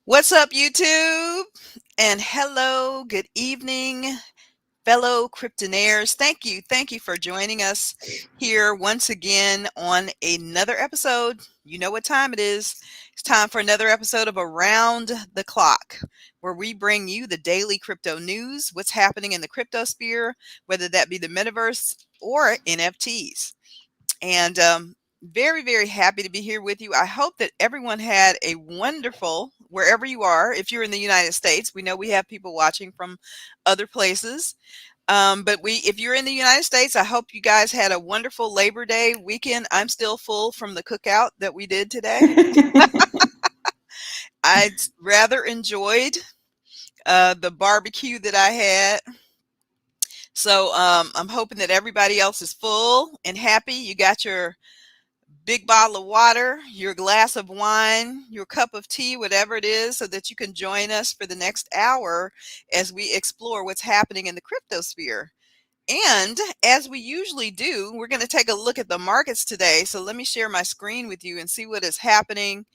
What's up, YouTube? And hello, good evening, fellow Cryptonairz. Thank you for joining us here once again on another episode. You know what time it is. It's time for another episode of Around the Clock, where we bring you the daily crypto news, what's happening in the crypto sphere, whether that be the metaverse or NFTs. And very, very happy to be here with you. I hope that everyone had a wonderful, wherever you are. If you're in the United States, we know we have people watching from other places. If you're in the United States, I hope you guys had a wonderful Labor Day weekend. I'm still full from the cookout that we did today. I rather enjoyed the barbecue that I had. So I'm hoping that everybody else is full and happy. You got your big bottle of water, your glass of wine, your cup of tea, whatever it is, so that you can join us for the next hour as we explore what's happening in the crypto sphere. And as we usually do, we're going to take a look at the markets today. So let me share my screen with you and see what is happening.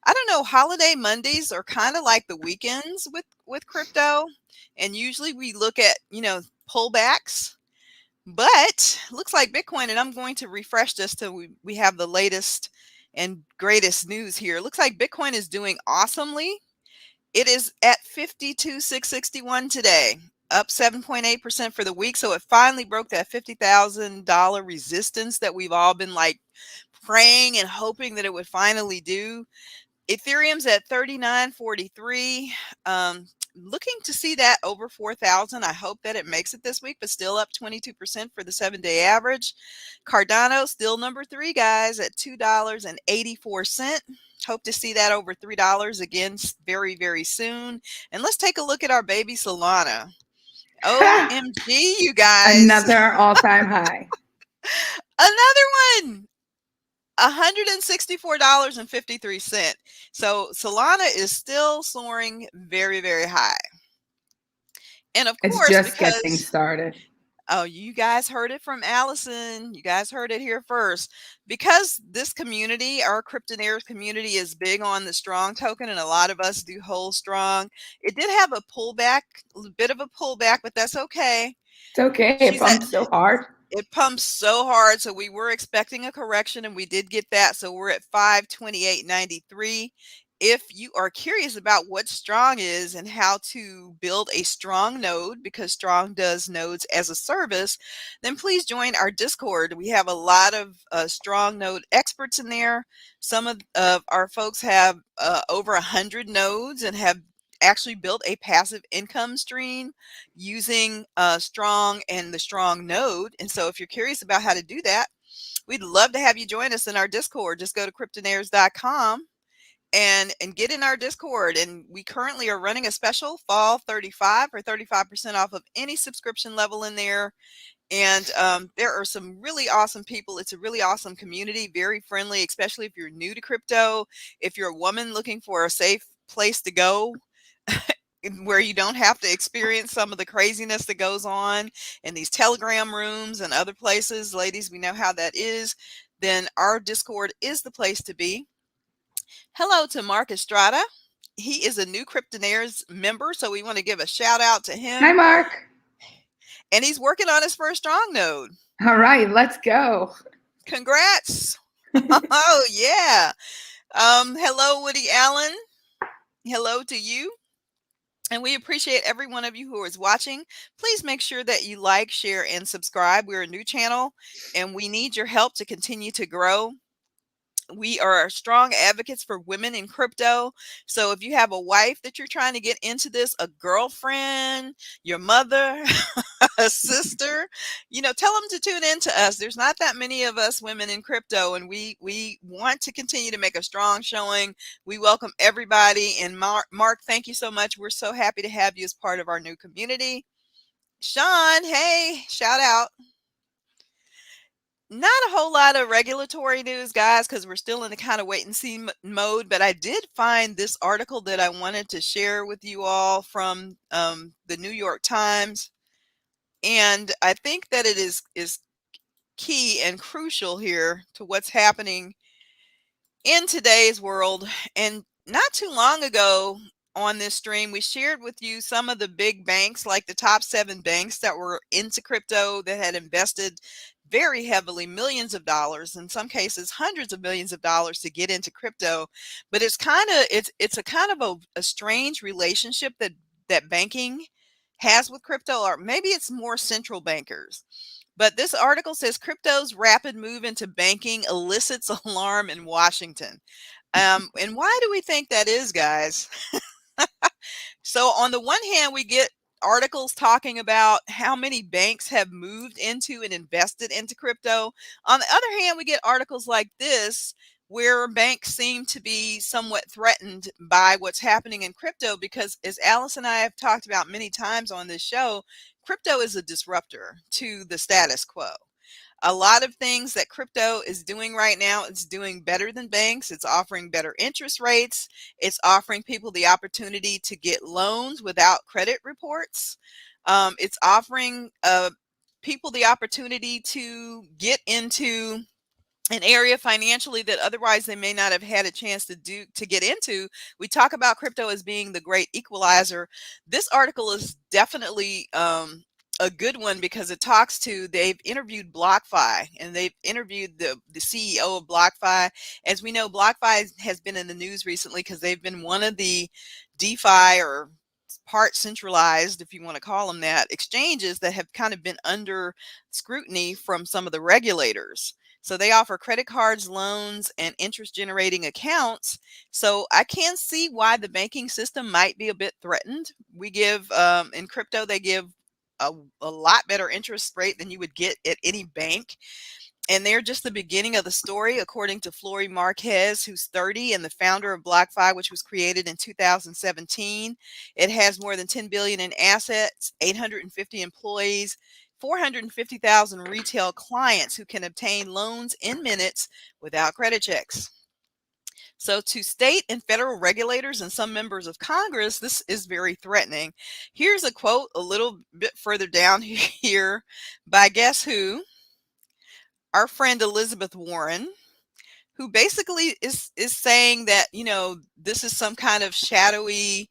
I don't know, holiday Mondays are kind of like the weekends with crypto. And usually we look at, pullbacks. But looks like Bitcoin, and I'm going to refresh this till we have the latest and greatest news here. Looks like Bitcoin is doing awesomely. It is at 52,661 today, up 7.8% for the week. So it finally broke that $50,000 resistance that we've all been like praying and hoping that it would finally do. Ethereum's at 39.43. Looking to see that over 4,000. I hope that it makes it this week, but still up 22% for the 7-day average. Cardano still number 3, guys, at $2.84. Hope to see that over $3 again very, very soon. And let's take a look at our baby Solana. OMG, you guys. Another all-time high. Another one. $164.53. So Solana is still soaring very, very high. And of It's course, just getting because started. oh, you guys heard it from Allison. You guys heard it here first. Because this community, our Cryptonairz community, is big on the strong token, and a lot of us do hold strong. It did have a pullback, a bit of a pullback, but that's okay. It's okay. It She's at pumped so hard. It pumps so hard, so we were expecting a correction, and we did get that. So we're at 528.93. If you are curious about what Strong is and how to build a strong node, because Strong does nodes as a service, then please join our Discord. We have a lot of Strong node experts in there. Some of our folks have over 100 nodes and have actually built a passive income stream using Strong and the Strong node. And so if you're curious about how to do that, we'd love to have you join us in our Discord. Just go to cryptonairz.com and get in our Discord. And we currently are running a special fall 35 or 35% off of any subscription level in there. And there are some really awesome people. It's a really awesome community, very friendly, especially if you're new to crypto. If you're a woman looking for a safe place to go, where you don't have to experience some of the craziness that goes on in these Telegram rooms and other places, ladies, we know how that is, then our Discord is the place to be. Hello to Mark Estrada. He is a new Cryptonairz member, so we want to give a shout out to Hi, him. Mark. And he's working on his first strong node. All right, let's go. Congrats. Oh, yeah. Hello, Woody Allen. Hello to you. And we appreciate every one of you who is watching. Please make sure that you like, share, and subscribe. We're a new channel, and we need your help to continue to grow. We are strong advocates for women in crypto. So if you have a wife that you're trying to get into this, a girlfriend, your mother, a sister, tell them to tune in to us. There's not that many of us women in crypto, and we want to continue to make a strong showing. We welcome everybody. And Mark, thank you so much. We're so happy to have you as part of our new community. Sean, hey, shout out. Not a whole lot of regulatory news, guys, because we're still in the kind of wait and see mode. But I did find this article that I wanted to share with you all from the New York Times. And I think that it is key and crucial here to what's happening in today's world. And not too long ago, on this stream, we shared with you some of the big banks, like the top 7 banks that were into crypto, that had invested very heavily, millions of dollars, in some cases hundreds of millions of dollars, to get into crypto. But it's a kind of a strange relationship that banking has with crypto, or maybe it's more central bankers. But this article says crypto's rapid move into banking elicits alarm in Washington. And why do we think that is, guys? So on the one hand, we get articles talking about how many banks have moved into and invested into crypto. On the other hand, we get articles like this where banks seem to be somewhat threatened by what's happening in crypto, because as Alice and I have talked about many times on this show, crypto is a disruptor to the status quo. A lot of things that crypto is doing right now, it's doing better than banks. It's offering better interest rates. It's offering people the opportunity to get loans without credit reports. It's offering people the opportunity to get into an area financially that otherwise they may not have had a chance to get into. We talk about crypto as being the great equalizer. This article is definitely a good one, because they've interviewed BlockFi, and they've interviewed the CEO of BlockFi. As we know, BlockFi has been in the news recently because they've been one of the DeFi, or part centralized, if you want to call them that, exchanges that have kind of been under scrutiny from some of the regulators. So they offer credit cards, loans, and interest generating accounts. So I can see why the banking system might be a bit threatened. We give, in crypto, they give a lot better interest rate than you would get at any bank. And they're just the beginning of the story, according to Flory Marquez, who's 30 and the founder of BlockFi, which was created in 2017. It has more than 10 billion in assets, 850 employees, 450,000 retail clients who can obtain loans in minutes without credit checks. So to state and federal regulators and some members of Congress, this is very threatening. Here's a quote a little bit further down here by guess who? Our friend Elizabeth Warren, who basically is saying that, this is some kind of shadowy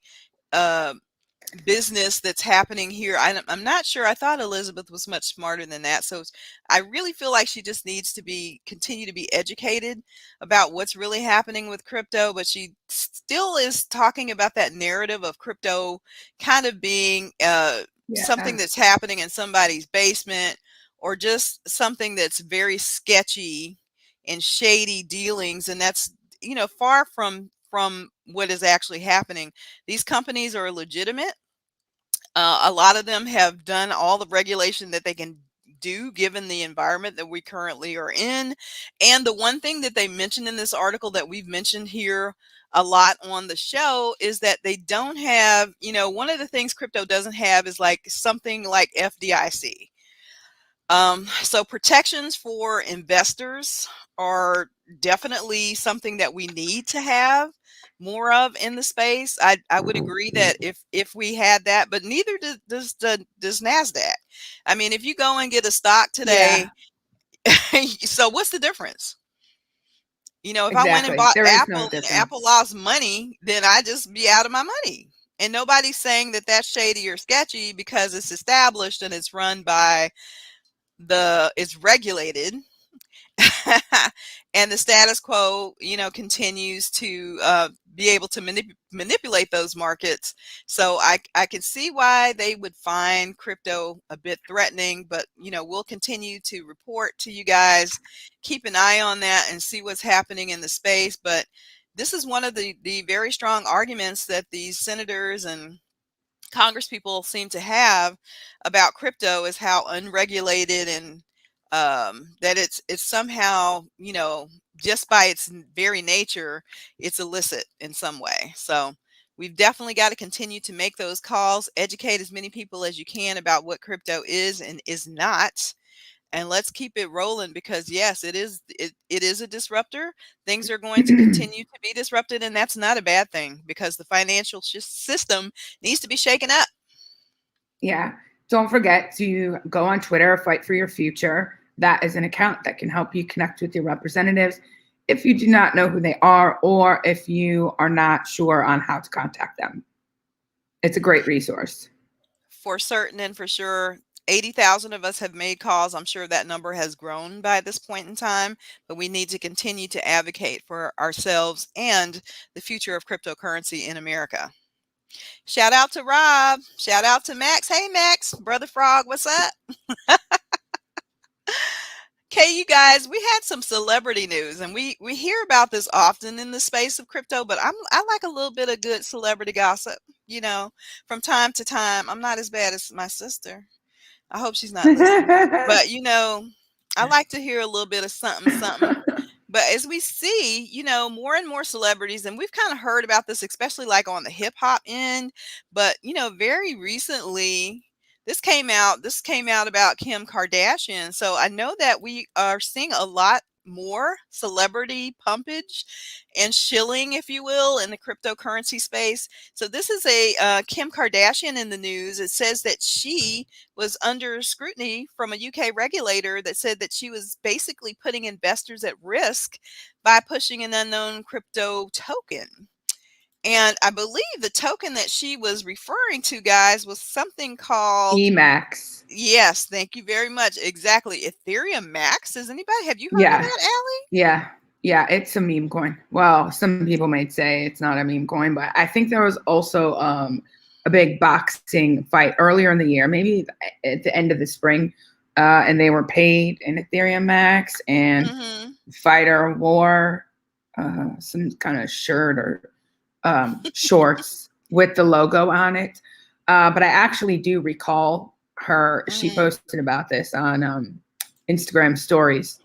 business that's happening here. I'm not sure. I thought Elizabeth was much smarter than that. So I really feel like she just needs to continue to be educated about what's really happening with crypto. But she still is talking about that narrative of crypto kind of being something that's happening in somebody's basement, or just something that's very sketchy and shady dealings. And that's, far from what is actually happening. These companies are legitimate. A lot of them have done all the regulation that they can do given the environment that we currently are in. And the one thing that they mentioned in this article that we've mentioned here a lot on the show is that they don't have, one of the things crypto doesn't have is like something like FDIC. So protections for investors are definitely something that we need to have more of in the space. I would agree that if we had that, but neither does NASDAQ. I mean, if you go and get a stock today, so what's the difference? If I went and bought Apple and Apple lost money, then I just be out of my money. And nobody's saying that that's shady or sketchy because it's established and it's run by it's regulated. And the status quo, continues to be able to manipulate those markets. So I can see why they would find crypto a bit threatening, but we'll continue to report to you guys, keep an eye on that and see what's happening in the space. But this is one of the very strong arguments that these senators and Congress people seem to have about crypto, is how unregulated and that it's somehow, just by its very nature, it's illicit in some way. So we've definitely got to continue to make those calls, educate as many people as you can about what crypto is and is not. And let's keep it rolling, because yes, it is a disruptor. Things are going to continue to be disrupted, and that's not a bad thing, because the financial system needs to be shaken up. Yeah. Don't forget to go on Twitter, Fight for Your Future. That is an account that can help you connect with your representatives if you do not know who they are, or if you are not sure on how to contact them. It's a great resource. For certain and for sure. 80,000 of us have made calls. I'm sure that number has grown by this point in time, but we need to continue to advocate for ourselves and the future of cryptocurrency in America. Shout out to Rob. Shout out to Max. Hey, Max, Brother Frog, what's up? Okay, you guys, we had some celebrity news, and we hear about this often in the space of crypto, but I like a little bit of good celebrity gossip, from time to time. I'm not as bad as my sister. I hope she's not listening. But I like to hear a little bit of something, something. But as we see, more and more celebrities, and we've kind of heard about this, especially like on the hip hop end. But very recently, this came out about Kim Kardashian. So I know that we are seeing a lot more celebrity pumpage and shilling, if you will, in the cryptocurrency space. So this is a Kim Kardashian in the news. It says that she was under scrutiny from a UK regulator that said that she was basically putting investors at risk by pushing an unknown crypto token. And I believe the token that she was referring to, guys, was something called Emax. Yes, thank you very much. Exactly. Ethereum Max. Have you heard of Yeah. that, Allie? Yeah. Yeah, it's a meme coin. Well, some people might say it's not a meme coin, but I think there was also a big boxing fight earlier in the year, maybe at the end of the spring, and they were paid in Ethereum Max and Fighter War, some kind of shirt or shorts with the logo on it. But I actually do recall her. She posted about this on Instagram stories.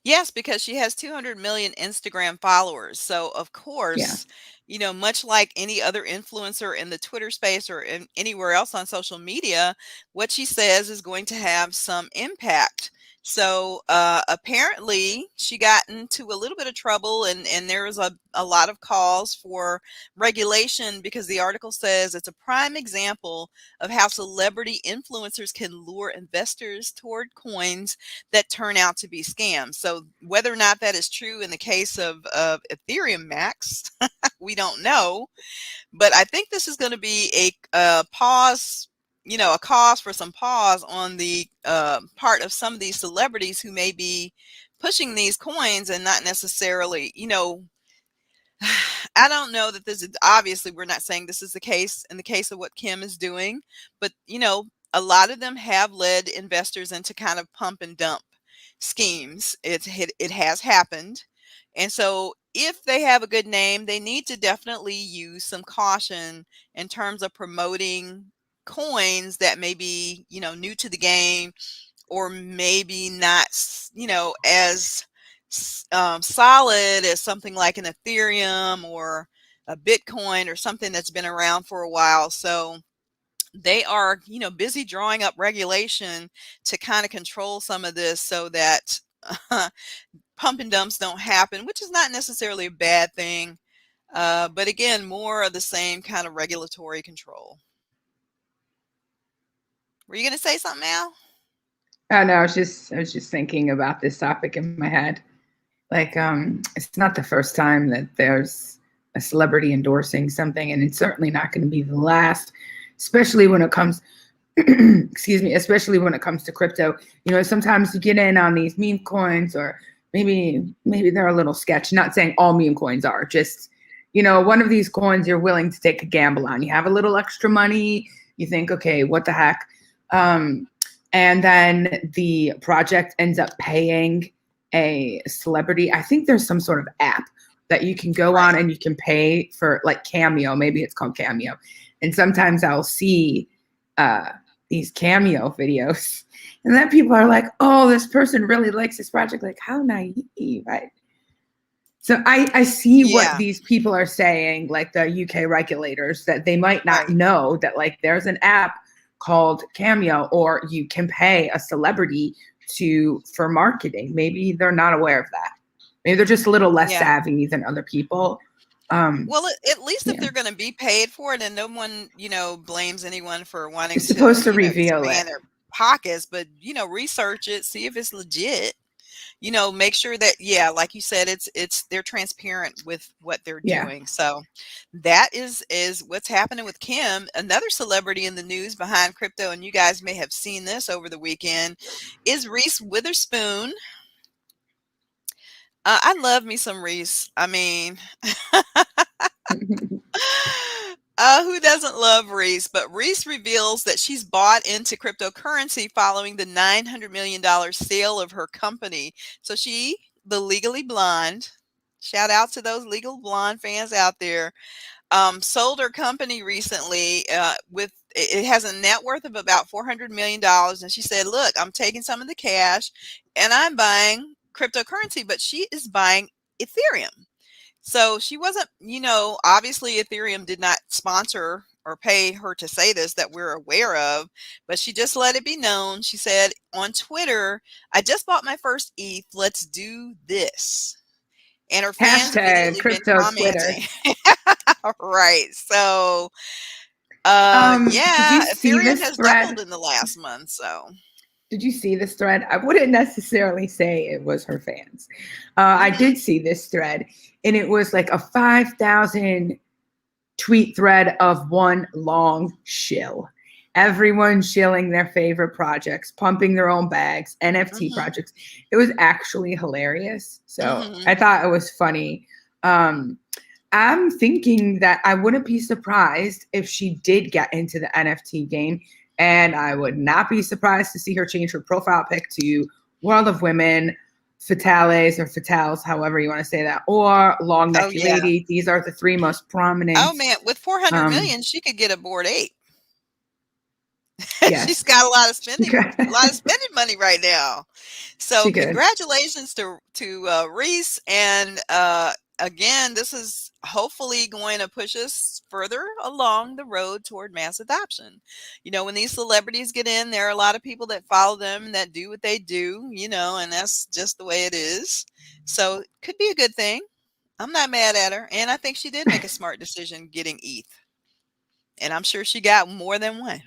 Yes, because she has 200 million Instagram followers. So, of course, much like any other influencer in the Twitter space or anywhere else on social media, what she says is going to have some impact. So apparently she got into a little bit of trouble, and there was a lot of calls for regulation because the article says it's a prime example of how celebrity influencers can lure investors toward coins that turn out to be scams. So whether or not that is true in the case of Ethereum Max, we don't know. But I think this is going to be a pause, a cause for some pause on the part of some of these celebrities who may be pushing these coins and not necessarily, I don't know that this is obviously, we're not saying this is the case in the case of what Kim is doing, but a lot of them have led investors into kind of pump and dump schemes. It has happened. And so if they have a good name, they need to definitely use some caution in terms of promoting coins that may be, new to the game, or maybe not, as solid as something like an Ethereum or a Bitcoin or something that's been around for a while. So they are, busy drawing up regulation to kind of control some of this so that pump and dumps don't happen, which is not necessarily a bad thing. But again, more of the same kind of regulatory control. Were you going to say something, Al? Oh no, I was just thinking about this topic in my head. Like, it's not the first time that there's a celebrity endorsing something, and it's certainly not going to be the last, especially when it comes, especially when it comes to crypto. Sometimes you get in on these meme coins, or maybe they're a little sketchy. Not saying all meme coins are, just, one of these coins you're willing to take a gamble on. You have a little extra money, you think, okay, what the heck? And then the project ends up paying a celebrity. I think there's some sort of app that you can go on and you can pay for, like Cameo. Maybe it's called Cameo. And sometimes I'll see these Cameo videos, and then people are like, oh, this person really likes this project. Like, how naive, right? So I see what these people are saying, like the UK regulators, that they might not know that, like, there's an app called Cameo, or you can pay a celebrity for marketing. Maybe they're not aware of that. Maybe they're just a little less savvy than other people. Well, at least if they're going to be paid for it, and no one, blames anyone for wanting It's supposed to reveal expand it. their pockets, but research it, see if it's legit. make sure that, yeah, like you said, they're transparent with what they're Yeah. doing. So that is what's happening with Kim. Another celebrity in the news behind crypto, and you guys may have seen this over the weekend, is Reese Witherspoon. I love me some Reese. I mean, who doesn't love Reese? But Reese reveals that she's bought into cryptocurrency following the $900 million sale of her company. So she, the Legally Blonde, shout out to those Legal Blonde fans out there, sold her company recently with it has a net worth of about $400 million. And she said, look, I'm taking some of the cash and I'm buying cryptocurrency, but she is buying Ethereum. So she wasn't, obviously Ethereum did not sponsor or pay her to say this that we're aware of, but she just let it be known. She said on Twitter, I just bought my first ETH. Let's do this. And her fans Hashtag immediately been crypto Twitter. commenting. Right. So, Did yeah, you see Ethereum this has thread? doubled in the last month. So, Did you see this thread? I wouldn't necessarily say it was her fans. I did see this thread, and it was like a 5,000 tweet thread of one long shill. Everyone shilling their favorite projects, pumping their own bags, NFT projects. It was actually hilarious. So I thought it was funny. I'm thinking that I wouldn't be surprised if she did get into the NFT game. And I would not be surprised to see her change her profile pic to World of Women, Fatales or Fatales, however you want to say that, or Long Neck Lady. These are the three most prominent. Oh man, with 400 million, she could get a board 8. Yes. She's got a lot of spending money right now. So congratulations to Reese. And again, this is hopefully going to push us further along the road toward mass adoption. When these celebrities get in, there are a lot of people that follow them that do what they do, and that's just the way it is. So it could be a good thing. I'm not mad at her. And I think she did make a smart decision getting ETH. And I'm sure she got more than one.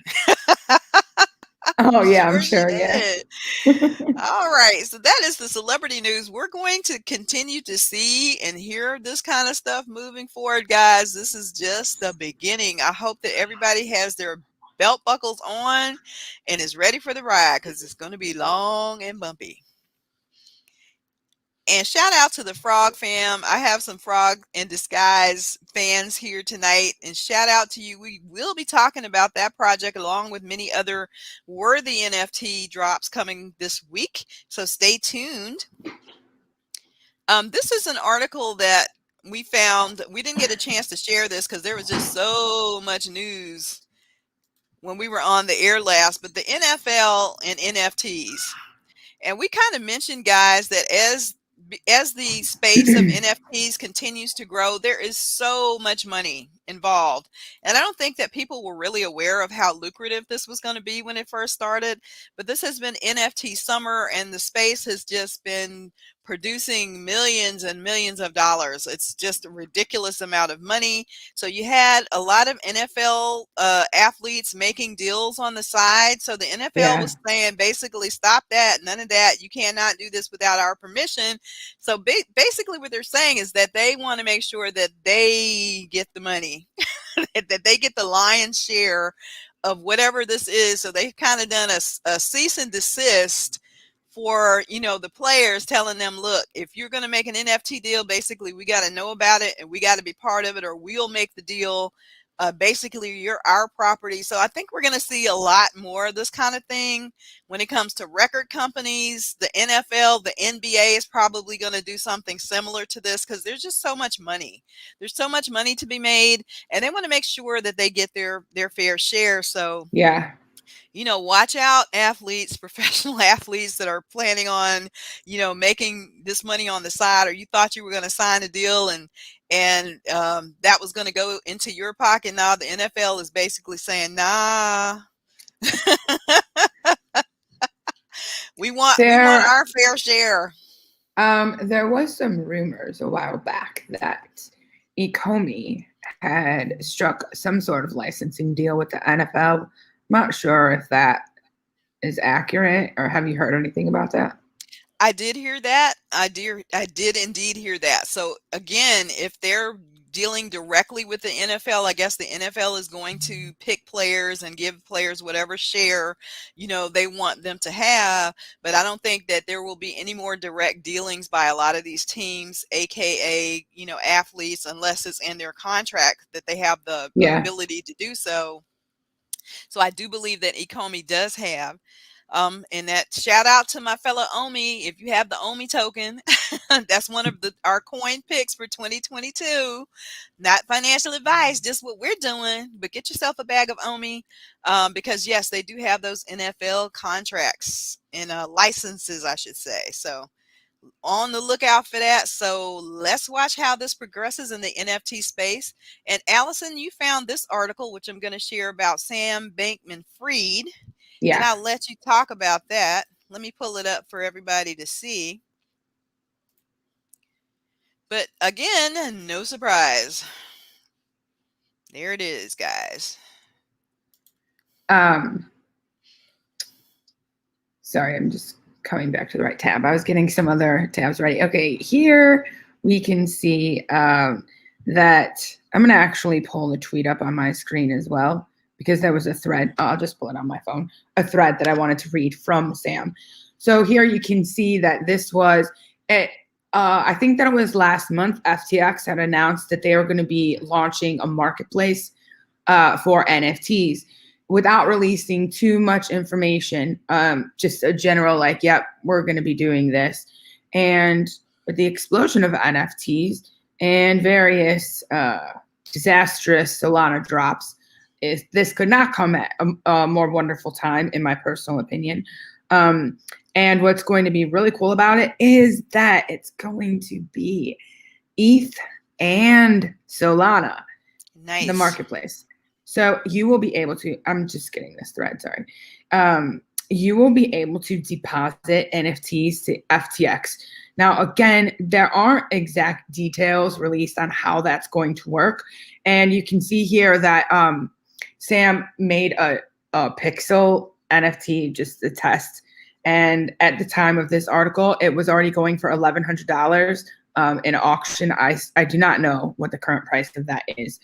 Oh, yeah, I'm sure. Yeah. All right. So that is the celebrity news. We're going to continue to see and hear this kind of stuff moving forward, guys. This is just the beginning. I hope that everybody has their belt buckles on and is ready for the ride because it's going to be long and bumpy. And shout out to the Frog fam. I have some Frog in Disguise fans here tonight. And shout out to you. We will be talking about that project along with many other worthy NFT drops coming this week. So stay tuned. This is an article that we found. We didn't get a chance to share this because there was just so much news when we were on the air last. But the NFL and NFTs. And we kind of mentioned, guys, that as the space of NFTs continues to grow, there is so much money involved. And I don't think that people were really aware of how lucrative this was going to be when it first started. But this has been NFT summer, and the space has just been producing millions and millions of dollars. It's just a ridiculous amount of money. So you had a lot of NFL athletes making deals on the side. So the NFL was saying, basically, stop that. None of that. You cannot do this without our permission. So basically what they're saying is that they want to make sure that they get the money, that they get the lion's share of whatever this is. So they've kind of done a cease and desist for, the players, telling them, look, if you're going to make an NFT deal, basically we got to know about it and we got to be part of it, or we'll make the deal. Basically, you're our property. So I think we're going to see a lot more of this kind of thing when it comes to record companies. The NFL, the NBA is probably going to do something similar to this because there's just so much money. There's so much money to be made, and they want to make sure that they get their fair share. So watch out, athletes, professional athletes that are planning on, making this money on the side, or you thought you were going to sign a deal and that was going to go into your pocket. Now the NFL is basically saying, nah, we want our fair share. There was some rumors a while back that Ecomi had struck some sort of licensing deal with the NFL. I'm not sure if that is accurate, or have you heard anything about that? I did hear that. I did indeed hear that. So again, if they're dealing directly with the NFL, I guess the NFL is going to pick players and give players whatever share, they want them to have. But I don't think that there will be any more direct dealings by a lot of these teams, aka, athletes, unless it's in their contract that they have the Yeah. ability to do so. So I do believe that Ecomi does have. And that shout out to my fellow Omi. If you have the Omi token, that's one of our coin picks for 2022. Not financial advice, just what we're doing. But get yourself a bag of Omi, because yes, they do have those NFL contracts and licenses, I should say. So on the lookout for that. So let's watch how this progresses in the NFT space. And Allison, you found this article, which I'm going to share about Sam Bankman-Fried, and Yeah. I'll let you talk about that. Let me pull it up for everybody to see. But again, no surprise. There it is, guys. Sorry, I'm just coming back to the right tab. I was getting some other tabs ready. Okay, here we can see that I'm going to actually pull the tweet up on my screen as well, because there was a thread. I'll just pull it on my phone, a thread that I wanted to read from Sam. So here you can see that this was, I think that it was last month, FTX had announced that they were going to be launching a marketplace for NFTs without releasing too much information. Just a general like, yep, we're going to be doing this. And with the explosion of NFTs and various disastrous Solana drops, this could not come at a more wonderful time, in my personal opinion. And what's going to be really cool about it is that it's going to be ETH and Solana, Nice. the marketplace. So you will be able to, I'm just getting this thread, sorry. You will be able to deposit NFTs to FTX. Now, again, there aren't exact details released on how that's going to work. And you can see here that Sam made a Pixel NFT, just a test. And at the time of this article, it was already going for $1,100 in auction. I do not know what the current price of that is.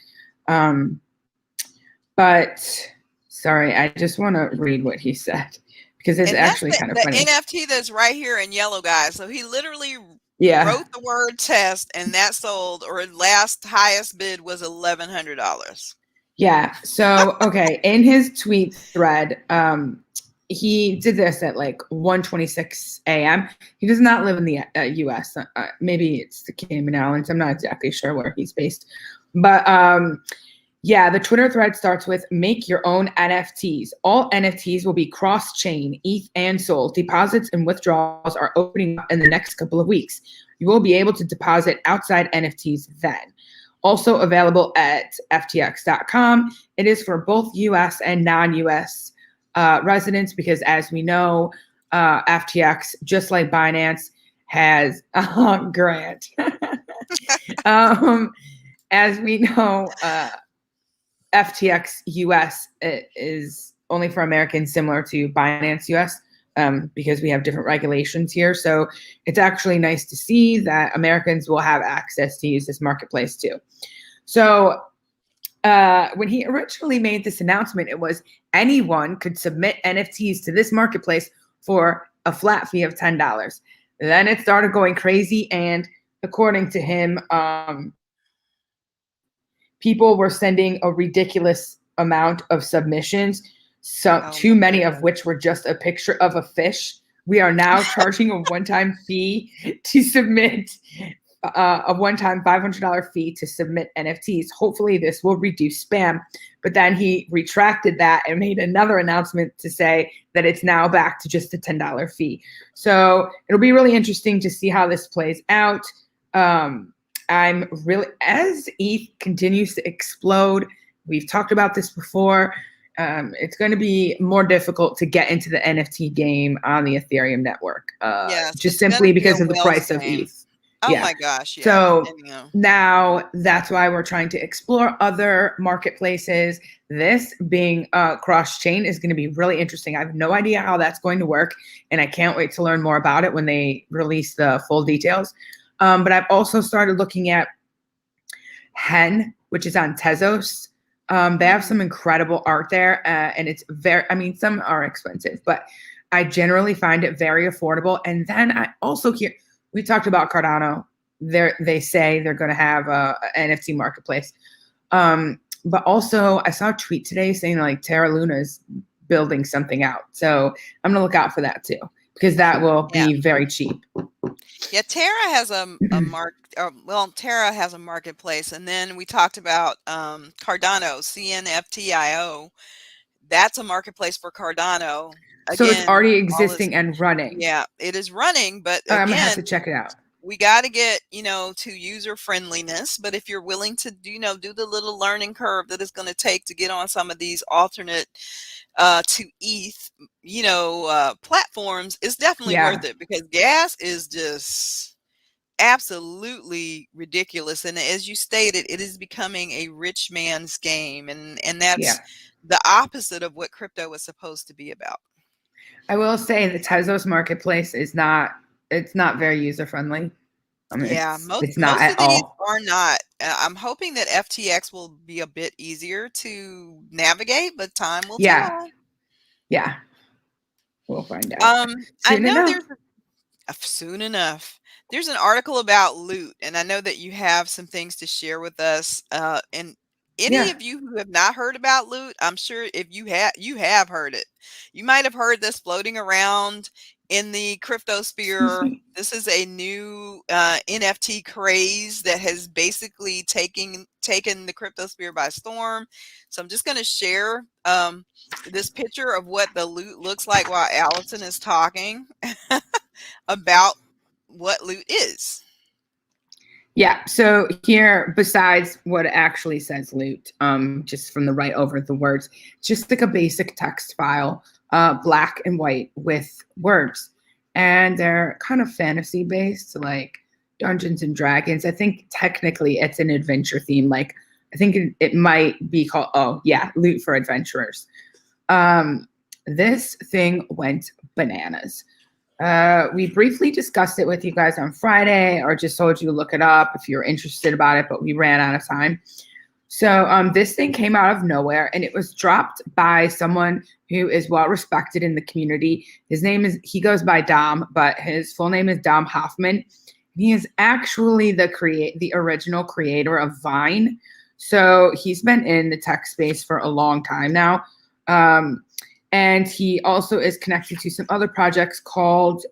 But sorry, I just want to read what he said, because it's actually kind of funny. The NFT that's right here in yellow, guys. So he literally wrote the word test, and that sold, or last highest bid was $1,100. Yeah. So, okay. In his tweet thread, he did this at like 1:26 a.m. He does not live in the U.S. Maybe it's the Cayman Islands. I'm not exactly sure where he's based. But yeah, the Twitter thread starts with, make your own NFTs. All NFTs will be cross-chain, ETH and Sol. Deposits and withdrawals are opening up in the next couple of weeks. You will be able to deposit outside NFTs then. Also available at ftx.com. It is for both US and non-US residents, because as we know, FTX, just like Binance, has Grant. As we know, FTX US is only for Americans, similar to Binance US, because we have different regulations here. So it's actually nice to see that Americans will have access to use this marketplace too. So when he originally made this announcement, it was anyone could submit NFTs to this marketplace for a flat fee of $10. Then it started going crazy, and according to him, people were sending a ridiculous amount of submissions, too many of which were just a picture of a fish. We are now charging a one-time fee to submit a one-time $500 fee to submit NFTs. Hopefully this will reduce spam. But then he retracted that and made another announcement to say that it's now back to just a $10 fee. So it'll be really interesting to see how this plays out. I'm really, as ETH continues to explode, we've talked about this before, it's going to be more difficult to get into the NFT game on the Ethereum network, just simply because of the price of ETH. Oh Yeah. my gosh, yeah. So And, you know, now that's why we're trying to explore other marketplaces. This being cross chain is going to be really interesting. I have no idea how that's going to work, and I can't wait to learn more about it when they release the full details. But I've also started looking at Hen, which is on Tezos. They have some incredible art there, and it's very, I mean, some are expensive, but I generally find it very affordable. And then I also hear, we talked about Cardano. They say they're going to have a NFT marketplace. But also, I saw a tweet today saying like Terra Luna is building something out. So I'm going to look out for that too, because that will yeah. be very cheap. Yeah, Terra has Terra has a marketplace, and then we talked about Cardano, CNFTIO. That's a marketplace for Cardano. So it's Again, already all this, existing and running. yeah, it is running, but I'm going to have again, to check it out. we got to get, to user friendliness. But if you're willing to, do the little learning curve that it's going to take to get on some of these alternate to ETH, platforms, it's definitely Yeah. worth it, because gas is just absolutely ridiculous. And as you stated, it is becoming a rich man's game. And Yeah. that's the opposite of what crypto is supposed to be about. I will say the Tezos marketplace is not, it's not very user friendly. I mean, Yeah, it's not most at of these all. are not. I'm hoping that FTX will be a bit easier to navigate, but time will Yeah. tell. Yeah. We'll find out I soon know enough. there's soon enough. There's an article about loot, and I know that you have some things to share with us. And any Yeah. of you who have not heard about loot, I'm sure if you have heard it. You might have heard this floating around in the crypto Excuse sphere. me. This is a new NFT craze that has basically taken the crypto sphere by storm. So I'm just going to share this picture of what the loot looks like while Allison is talking about what loot is. Yeah. So here, besides what it actually says loot, just from the right over the words, just like a basic text file, black and white with words. And they're kind of fantasy based, like Dungeons and Dragons. I think technically it's an adventure theme. Like I think it might be called, oh yeah, Loot for Adventurers. This thing went bananas. We briefly discussed it with you guys on Friday, or just told you to look it up if you're interested about it, but we ran out of time. So this thing came out of nowhere, and it was dropped by someone who is well respected in the community. He goes by Dom, but his full name is Dom Hoffman. He is actually the original creator of Vine. So he's been in the tech space for a long time now. And he also is connected to some other projects called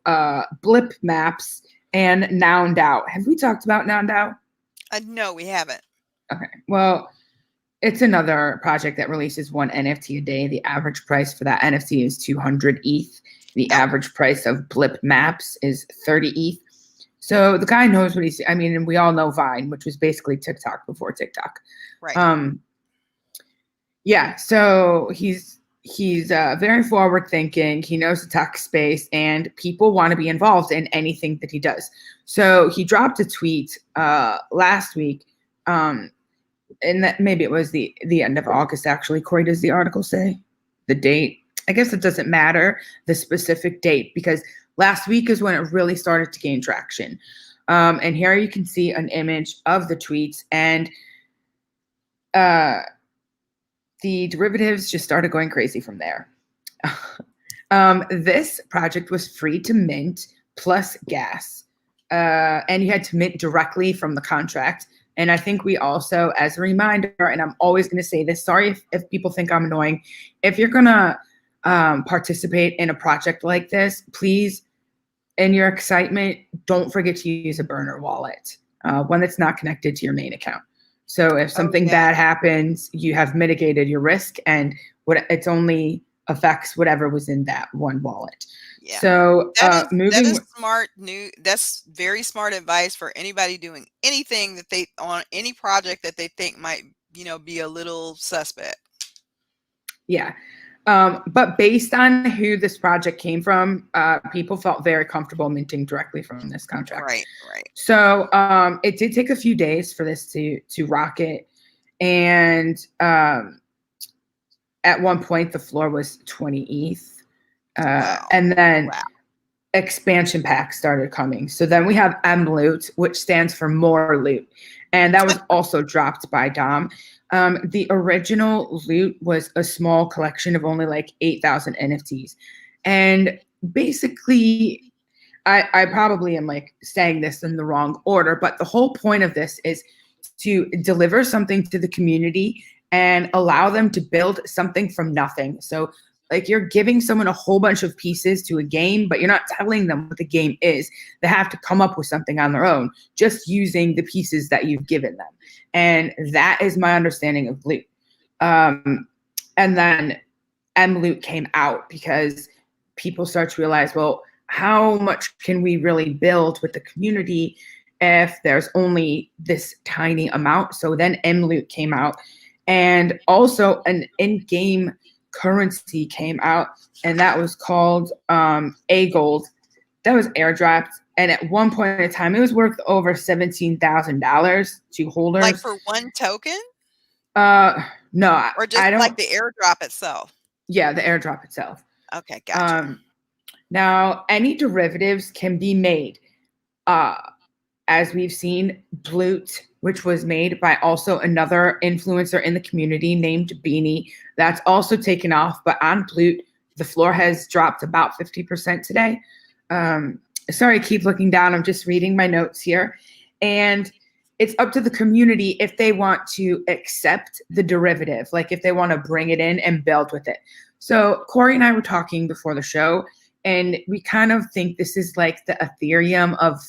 Blip Maps and Now DAO. Have we talked about Now DAO? No, we haven't. Okay. Well, it's another project that releases one NFT a day. The average price for that NFT is 200 ETH. The average price of Blip Maps is 30 ETH. So the guy knows what he's, I mean, and we all know Vine, which was basically TikTok before TikTok. Right. Yeah. So he's very forward thinking. He knows the tech space, and people want to be involved in anything that he does. So he dropped a tweet last week, and that maybe it was the end of August. Actually, Corey, does the article say the date? I guess it doesn't matter the specific date, because last week is when it really started to gain traction. And here you can see an image of the tweets, and the derivatives just started going crazy from there. This project was free to mint plus gas. And you had to mint directly from the contract. And I think we also, as a reminder, and I'm always going to say this, sorry if people think I'm annoying, if you're going to participate in a project like this, please, in your excitement, don't forget to use a burner wallet, one that's not connected to your main account. So if something bad happens, you have mitigated your risk, and it's only affects whatever was in that one wallet. Yeah. So that is smart. That's very smart advice for anybody doing anything that they on any project that they think might, be a little suspect. Yeah. But based on who this project came from, people felt very comfortable minting directly from this contract. Right, right. So it did take a few days for this to rocket, and at one point the floor was 20 ETH, Wow. and then Wow. expansion packs started coming. So then we have MLoot, which stands for more loot, and that was also dropped by Dom. The original loot was a small collection of only like 8,000 NFTs, and basically, I probably am like saying this in the wrong order, but the whole point of this is to deliver something to the community and allow them to build something from nothing. So like you're giving someone a whole bunch of pieces to a game, but you're not telling them what the game is. They have to come up with something on their own, just using the pieces that you've given them. And that is my understanding of loot. And then MLoot came out because people start to realize, well, how much can we really build with the community if there's only this tiny amount? So then MLoot came out, and also an in-game currency came out, and that was called A Gold. That was airdropped, and at one point in time, it was worth over $17,000 to holders. Like for one token? No, Or just I don't. like the airdrop itself? Yeah, the airdrop itself. Okay, gotcha. Now, any derivatives can be made. As we've seen, Bloot, which was made by also another influencer in the community named Beanie, that's also taken off. But on Bloot, the floor has dropped about 50% today. Sorry, keep looking down. I'm just reading my notes here. And it's up to the community if they want to accept the derivative, like if they want to bring it in and build with it. So Corey and I were talking before the show, and we kind of think this is like the Ethereum of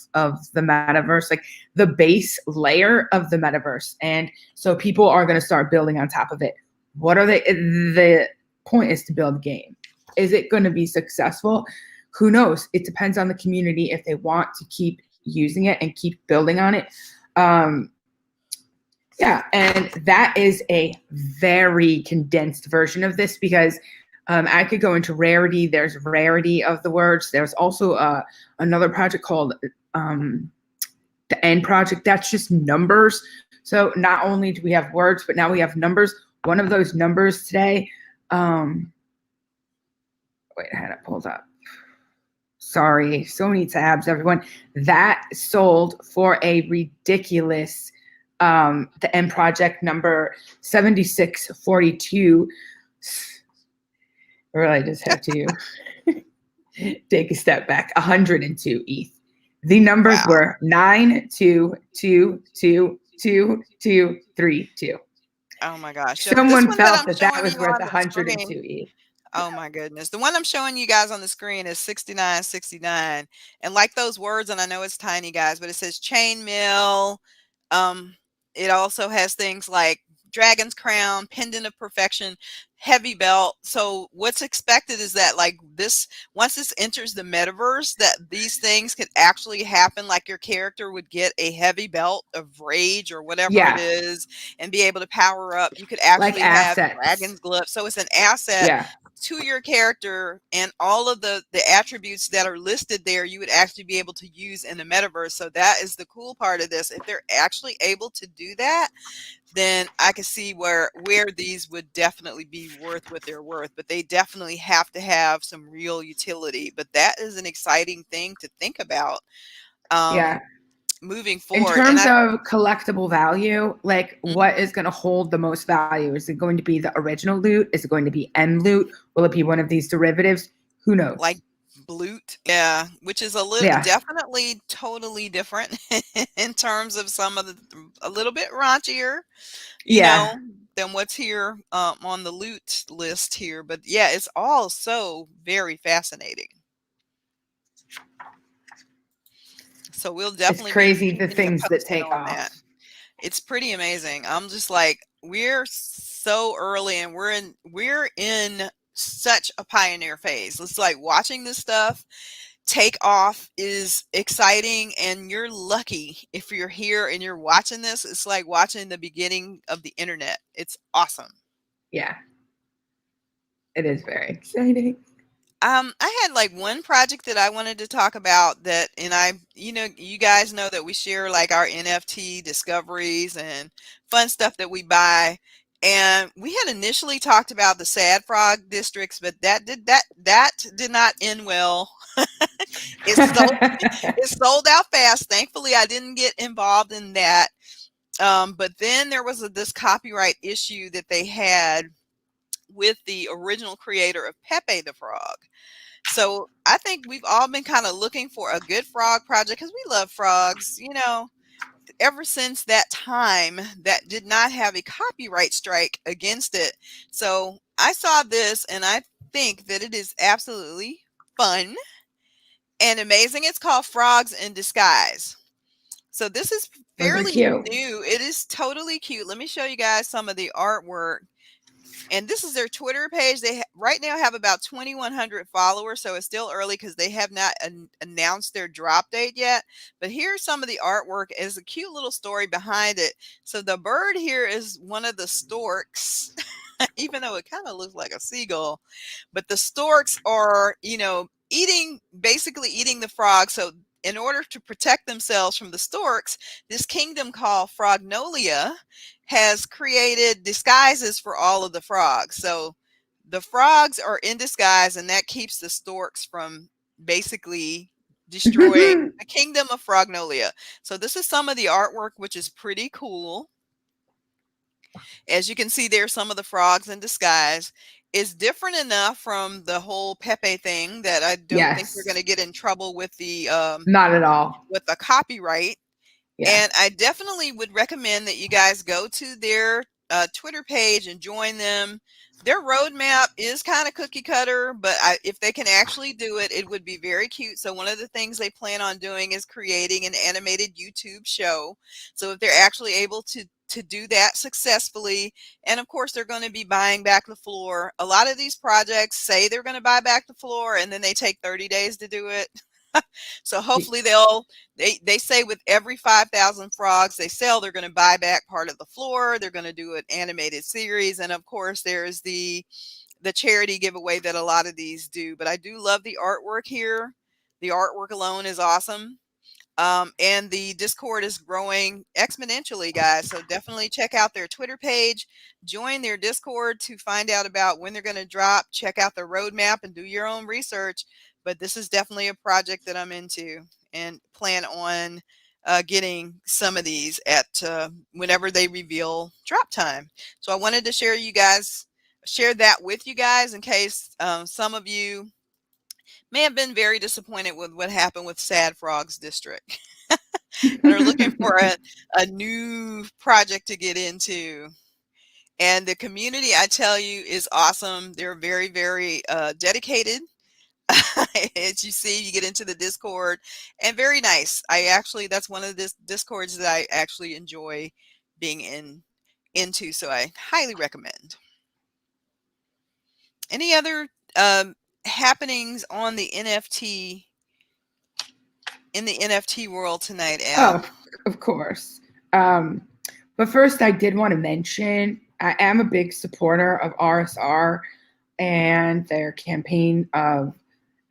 the metaverse, like the base layer of the metaverse. And so people are going to start building on top of it. What are they? The point is to build a game. Is it going to be successful? Who knows? It depends on the community if they want to keep using it and keep building on it. Yeah, and that is a very condensed version of this because I could go into rarity. There's rarity of the words. There's also another project called the End Project. That's just numbers. So not only do we have words, but now we have numbers. One of those numbers today. Wait, I had it pulled up. Sorry, so many tabs, everyone. That sold for a ridiculous, the End Project number 7642. Or I just have to take a step back. 102 ETH. The numbers were 9, 2, 2, 2, 2, 2, 3, 2. Oh my gosh. Someone felt that was worth 102 ETH. Oh my goodness. The one I'm showing you guys on the screen is 6969. And like those words, and I know it's tiny, guys, but it says chainmail. It also has things like dragon's crown, pendant of perfection, heavy belt. So what's expected is that like this, once this enters the metaverse, that these things could actually happen. Like your character would get a heavy belt of rage or whatever it is and be able to power up. You could actually like have dragon's glove. So it's an asset to your character, and all of the attributes that are listed there, you would actually be able to use in the metaverse. So that is the cool part of this. If they're actually able to do that, then I can see where these would definitely be worth what they're worth, but they definitely have to have some real utility. But that is an exciting thing to think about. Moving forward. In terms of collectible value, like what is going to hold the most value? Is it going to be the original loot? Is it going to be MLoot? Will it be one of these derivatives? Who knows? Like Bloot, yeah, which is a little definitely totally different in terms of some of the a little bit raunchier, you know, than what's here on the loot list here. But yeah, it's all so very fascinating. So we'll definitely. It's crazy the things that take off. That. It's pretty amazing. I'm just like, we're so early, and we're in such a pioneer phase. It's like watching this stuff take off is exciting, and you're lucky if you're here and you're watching this. It's like watching the beginning of the internet. It's awesome. Yeah. It is very exciting. I had like one project that I wanted to talk about that, and you guys know that we share like our NFT discoveries and fun stuff that we buy. And we had initially talked about the Sad Frog districts, but that did not end well. It sold it sold out fast. Thankfully, I didn't get involved in that. But then there was this copyright issue that they had with the original creator of Pepe the Frog. So I think we've all been kind of looking for a good frog project because we love frogs, ever since that time that did not have a copyright strike against it. So I saw this and I think that it is absolutely fun and amazing. It's called Frogs in Disguise. So this is Those are fairly cute. new. It is totally cute. Let me show you guys some of the artwork. And this is their Twitter page. They right now have about 2,100 followers, so it's still early because they have not announced their drop date yet. But here's some of the artwork. Is a cute little story behind it. So the bird here is one of the storks, even though it kind of looks like a seagull. But the storks are, basically eating the frog. So in order to protect themselves from the storks, this kingdom called Frognolia has created disguises for all of the frogs. So the frogs are in disguise, and that keeps the storks from basically destroying the kingdom of Frognolia. So this is some of the artwork, which is pretty cool. As you can see there, some of the frogs in disguise is different enough from the whole Pepe thing that I don't think we're going Yes. to get in trouble with the Not at all. copyright. Yeah. And I definitely would recommend that you guys go to their Twitter page and join them. Their roadmap is kind of cookie cutter, but if they can actually do it, it would be very cute. So one of the things they plan on doing is creating an animated YouTube show. So if they're actually able to do that successfully, and of course they're going to be buying back the floor. A lot of these projects say they're going to buy back the floor, and then they take 30 days to do it. So hopefully they say with every 5,000 frogs they sell, they're going to buy back part of the floor. They're going to do an animated series. And of course, there's the charity giveaway that a lot of these do. But I do love the artwork here. The artwork alone is awesome. And the Discord is growing exponentially, guys. So definitely check out their Twitter page, join their Discord to find out about when they're going to drop, check out the roadmap and do your own research. But this is definitely a project that I'm into and plan on getting some of these at whenever they reveal drop time. So I wanted to share that with you guys in case some of you may have been very disappointed with what happened with Sad Frogs District and are looking for a new project to get into. And the community, I tell you, is awesome. They're very, very dedicated. As you see, you get into the Discord, and very nice. That's one of the Discords that I actually enjoy being into. So I highly recommend. Any other happenings on the NFT in the NFT world tonight, Al? Oh, of course. Um, but first, I did want to mention I am a big supporter of RSR and their campaign of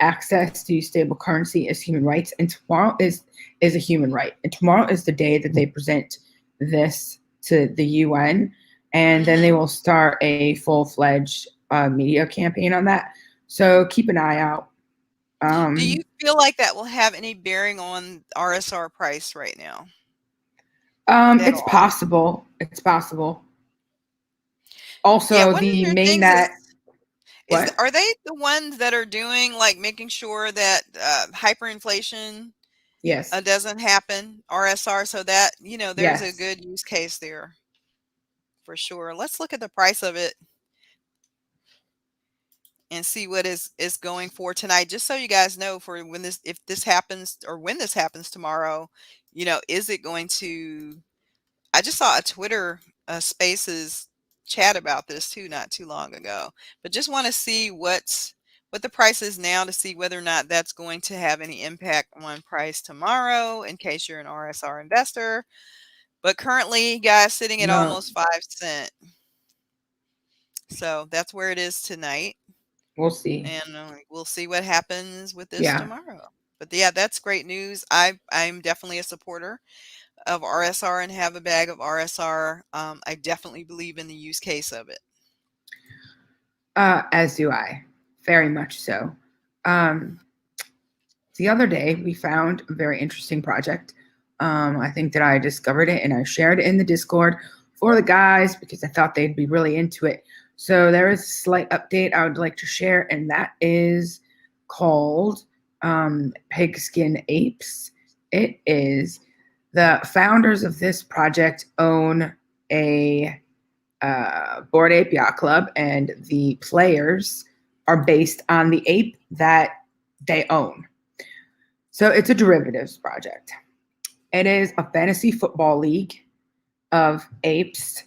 access to stable currency as human rights. And tomorrow is a human right. And tomorrow is the day that they present this to the UN, and then they will start a full-fledged media campaign on that. So keep an eye out. Do you feel like that will have any bearing on RSR price right now? At It's all? possible. It's possible. Yeah, Also, one of the your main things net. What? are they the ones that are doing like making sure that hyperinflation Yes. doesn't happen, RSR, so that there's a Yes. good use case there for sure. Let's look at the price of it and see what is going for tonight, just so you guys know for when this if this happens or when this happens tomorrow, is it going to I just saw a Twitter Spaces chat about this too not too long ago, but just want to see what the price is now to see whether or not that's going to have any impact on price tomorrow in case you're an RSR investor. But currently, guys, sitting at No. almost 5 cents. So that's where it is tonight, We'll see. and we'll see what happens with this Yeah. tomorrow. But yeah, that's great news. I'm definitely a supporter of RSR and have a bag of RSR. I definitely believe in the use case of it. As do I. Very much so. Um, the other day, we found a very interesting project. I think that I discovered it and I shared it in the Discord for the guys because I thought they'd be really into it. So there is a slight update I would like to share, and that is called Pigskin Apes. It is the founders of this project own a Bored Ape Yacht Club, and the players are based on the ape that they own. So it's a derivatives project. It is a fantasy football league of apes,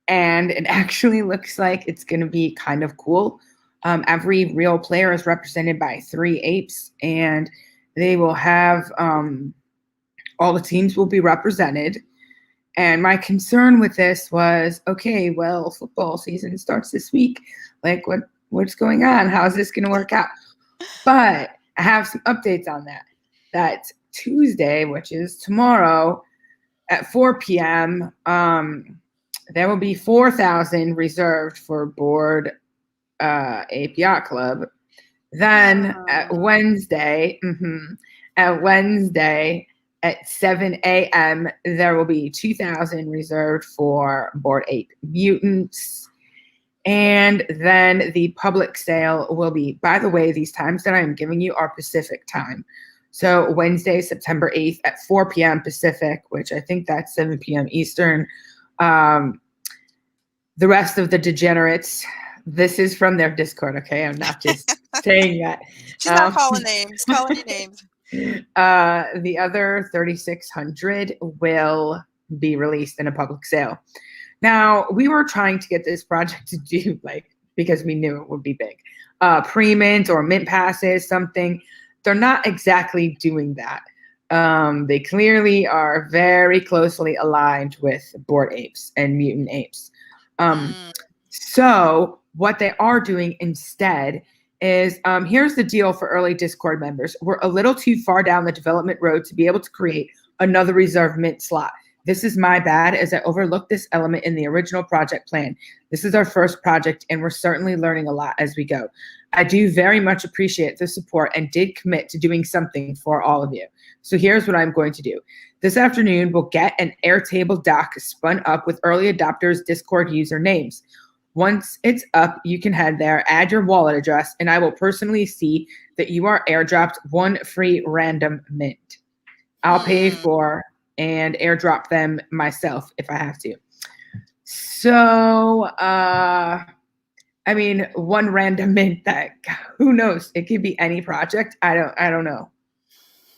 and it actually looks like it's going to be kind of cool. Every real player is represented by 3 apes, and they will have all the teams will be represented. And my concern with this was, okay, well, football season starts this week. Like, what's going on? How is this going to work out? But I have some updates on that. That Tuesday, which is tomorrow at 4 p.m., there will be 4,000 reserved for Bored Ape Yacht Club. Then at Wednesday, at 7 a.m., there will be 2,000 reserved for Bored Ape Mutants. And then the public sale will be, by the way, these times that I'm giving you are Pacific time. So Wednesday, September 8th at 4 p.m. Pacific, which I think that's 7 p.m. Eastern. The rest of the degenerates, this is from their Discord, okay? I'm not just saying that. She's not calling names, calling you names. The other 3,600 will be released in a public sale. Now, we were trying to get this project to do, because we knew it would be big, pre-mint or mint passes, something. They're not exactly doing that. They clearly are very closely aligned with Bored Apes and Mutant Apes. So what they are doing instead is, here's the deal for early Discord members. We're a little too far down the development road to be able to create another reserve mint slot. This is my bad, as I overlooked this element in the original project plan. This is our first project, and we're certainly learning a lot as we go. I do very much appreciate the support and did commit to doing something for all of you. So here's what I'm going to do. This afternoon, we'll get an Airtable doc spun up with early adopters' Discord usernames. Once it's up, you can head there, add your wallet address, and I will personally see that you are airdropped 1 free random mint. I'll pay for and airdrop them myself if I have to. So, 1 random mint, that, who knows? It could be any project. I don't know.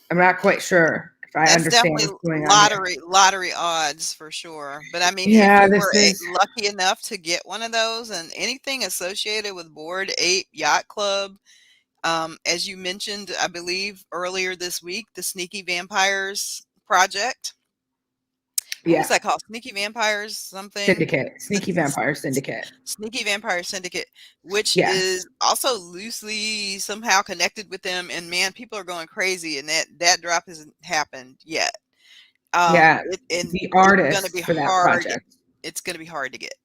I'm not quite sure if I understand what's going on here. Lottery odds for sure. But if you were lucky enough to get one of those, and anything associated with Bored Ape Yacht Club, as you mentioned, I believe earlier this week, the Sneaky Vampires project. What was that called? Sneaky Vampires something? Syndicate. Sneaky Vampire Syndicate. Sneaky Vampire Syndicate, which is also loosely somehow connected with them. And man, people are going crazy, and that drop hasn't happened yet. The artist for that project. It's going to be hard to get.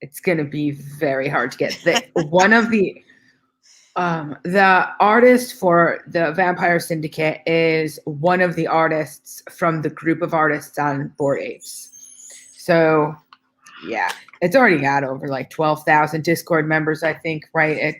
It's going to be very hard to get. The artist for the Vampire Syndicate is one of the artists from the group of artists on Bored Apes. So, yeah, it's already got over 12,000 Discord members, I think, right?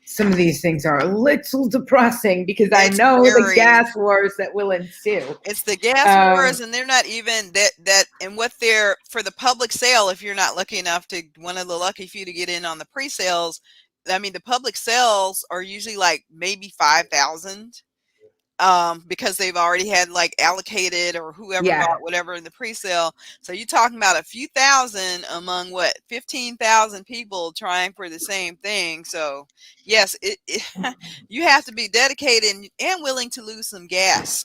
Some of these things are a little depressing because I know the gas wars that will ensue. It's the gas wars, and they're not even that. And what they're for the public sale, if you're not lucky enough to one of the lucky few to get in on the pre-sales. The public sales are usually maybe 5,000 because they've already had allocated or whoever bought whatever in the pre-sale. So you're talking about a few thousand among 15,000 people trying for the same thing. So yes, you have to be dedicated and willing to lose some gas.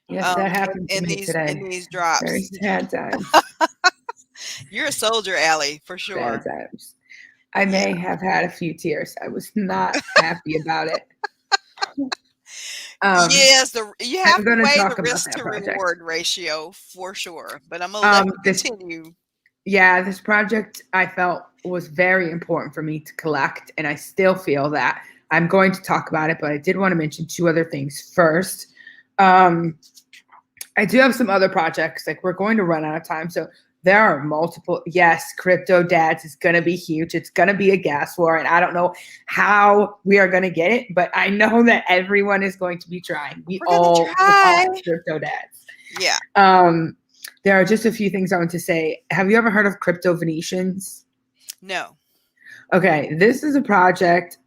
Yes, that happened to me today. In these drops. Very sad times. You're a soldier, Allie, for Bad sure. times. I Yeah. may have had a few tears. I was not happy about it. Yes, you have I'm to going to weigh the talk about risk that to project. reward ratio for sure. But I'm gonna let you This continue. Yeah, this project I felt was very important for me to collect, and I still feel that. I'm going to talk about it, but I did want to mention two other things. First, I do have some other projects. Like, we're going to run out of time, so there are multiple. Yes, Crypto Dads is going to be huge. It's going to be a gas war, and I don't know how we are going to get it, but I know that everyone is going to be trying. We We're gonna all try. are Crypto Dads. Yeah. There are just a few things I want to say. Have you ever heard of Crypto Venetians? No. Okay, this is a project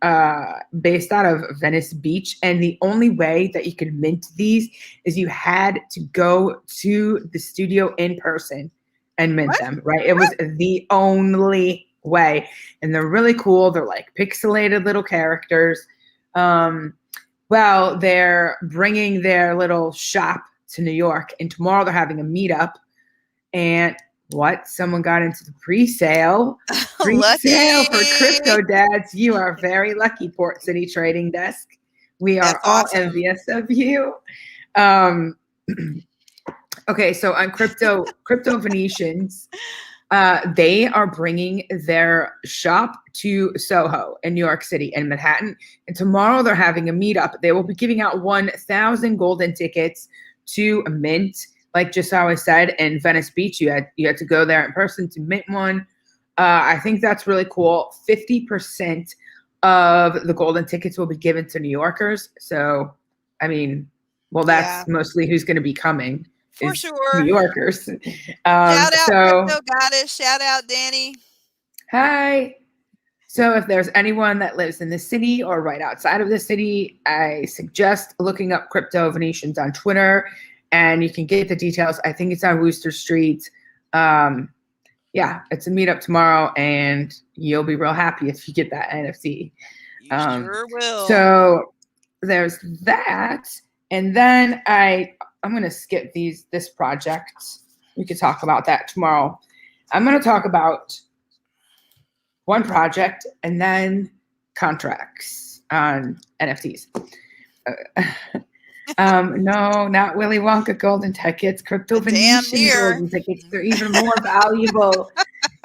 based out of Venice Beach, and the only way that you could mint these is you had to go to the studio in person and mint What? them, right? It was the only way, and they're really cool. They're like pixelated little characters. Well, they're bringing their little shop to New York, and tomorrow they're having a meetup. And what? Someone got into the pre-sale. Pre-sale for Lucky. Crypto Dads. You are very lucky, Port City Trading Desk. We are That's all awesome. envious of you. Um, okay, so on Crypto Venetians, they are bringing their shop to Soho in New York City and Manhattan. And tomorrow they're having a meetup. They will be giving out 1,000 golden tickets to a mint. Like just how I said, in Venice Beach, you had to go there in person to mint one. I think that's really cool. 50% of the golden tickets will be given to New Yorkers. So, I mean, well, Yeah, that's mostly who's going to be coming for is New sure. Yorkers. Shout out So, Crypto Goddess. Shout out Danny. hi. So if there's anyone that lives in the city or right outside of the city, I suggest looking up Crypto Venetians on Twitter, and you can get the details. I think it's on Wooster Street. Yeah, it's a meetup tomorrow, and you'll be real happy if you get that NFT. You sure will. So there's that, and then I'm gonna skip this project. We could talk about that tomorrow. I'm gonna talk about one project and then contracts on NFTs. No, not Willy Wonka golden tickets, Crypto Damn Venetian near. golden tickets. They're even more valuable,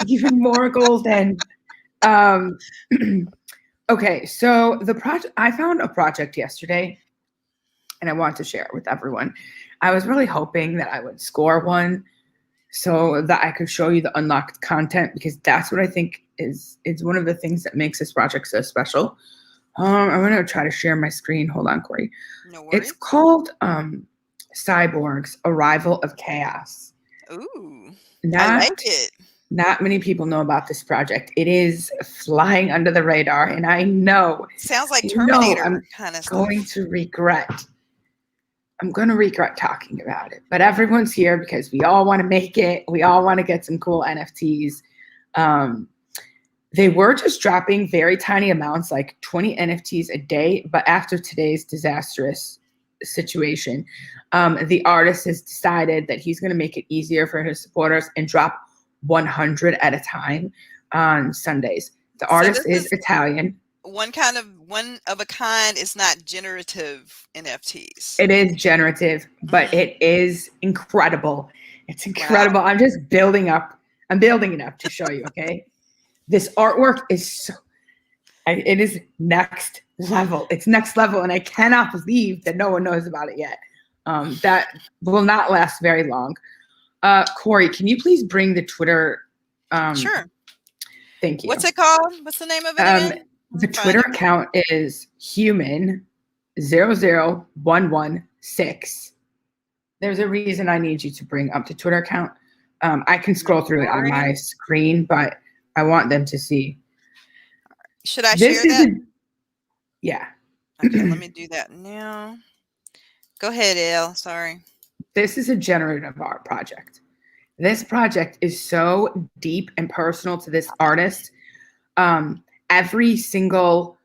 even more golden. Okay, so the project, I found a project yesterday and I want to share it with everyone. I was really hoping that I would score one so that I could show you the unlocked content, because that's what I think is one of the things that makes this project so special. I'm gonna try to share my screen. Hold on, Corey. No It's worries. called Cyborg's Arrival of Chaos. Ooh, I like Not it. not many people know about this project. It is flying under the radar, and I know Sounds like Terminator I'm kind of going stuff. to regret. I'm going to regret talking about it, but everyone's here because we all want to make it. We all want to get some cool NFTs. They were just dropping very tiny amounts, like 20 NFTs a day. But after today's disastrous situation, the artist has decided that he's going to make it easier for his supporters and drop 100 at a time on Sundays. The So artist this is is Italian. one of a kind. It's not generative NFTs. It is generative, but Mm, it is incredible. It's wow. incredible. I'm just building up. I'm building it up to show you, okay? This artwork is it is next level. It's next level, and I cannot believe that no one knows about it yet. That will not last very long. Corey, can you please bring the Twitter? Sure. Thank you. What's it called? What's the name of it Um, again? Let the me find Twitter it. account is human00116. There's a reason I need you to bring up the Twitter account. I can scroll No through it on my worries. screen, but I want them to see. Should I This share is that? yeah. Okay, let me do that now. Go ahead, Elle. Sorry. This is a generative art project. This project is so deep and personal to this artist. Every single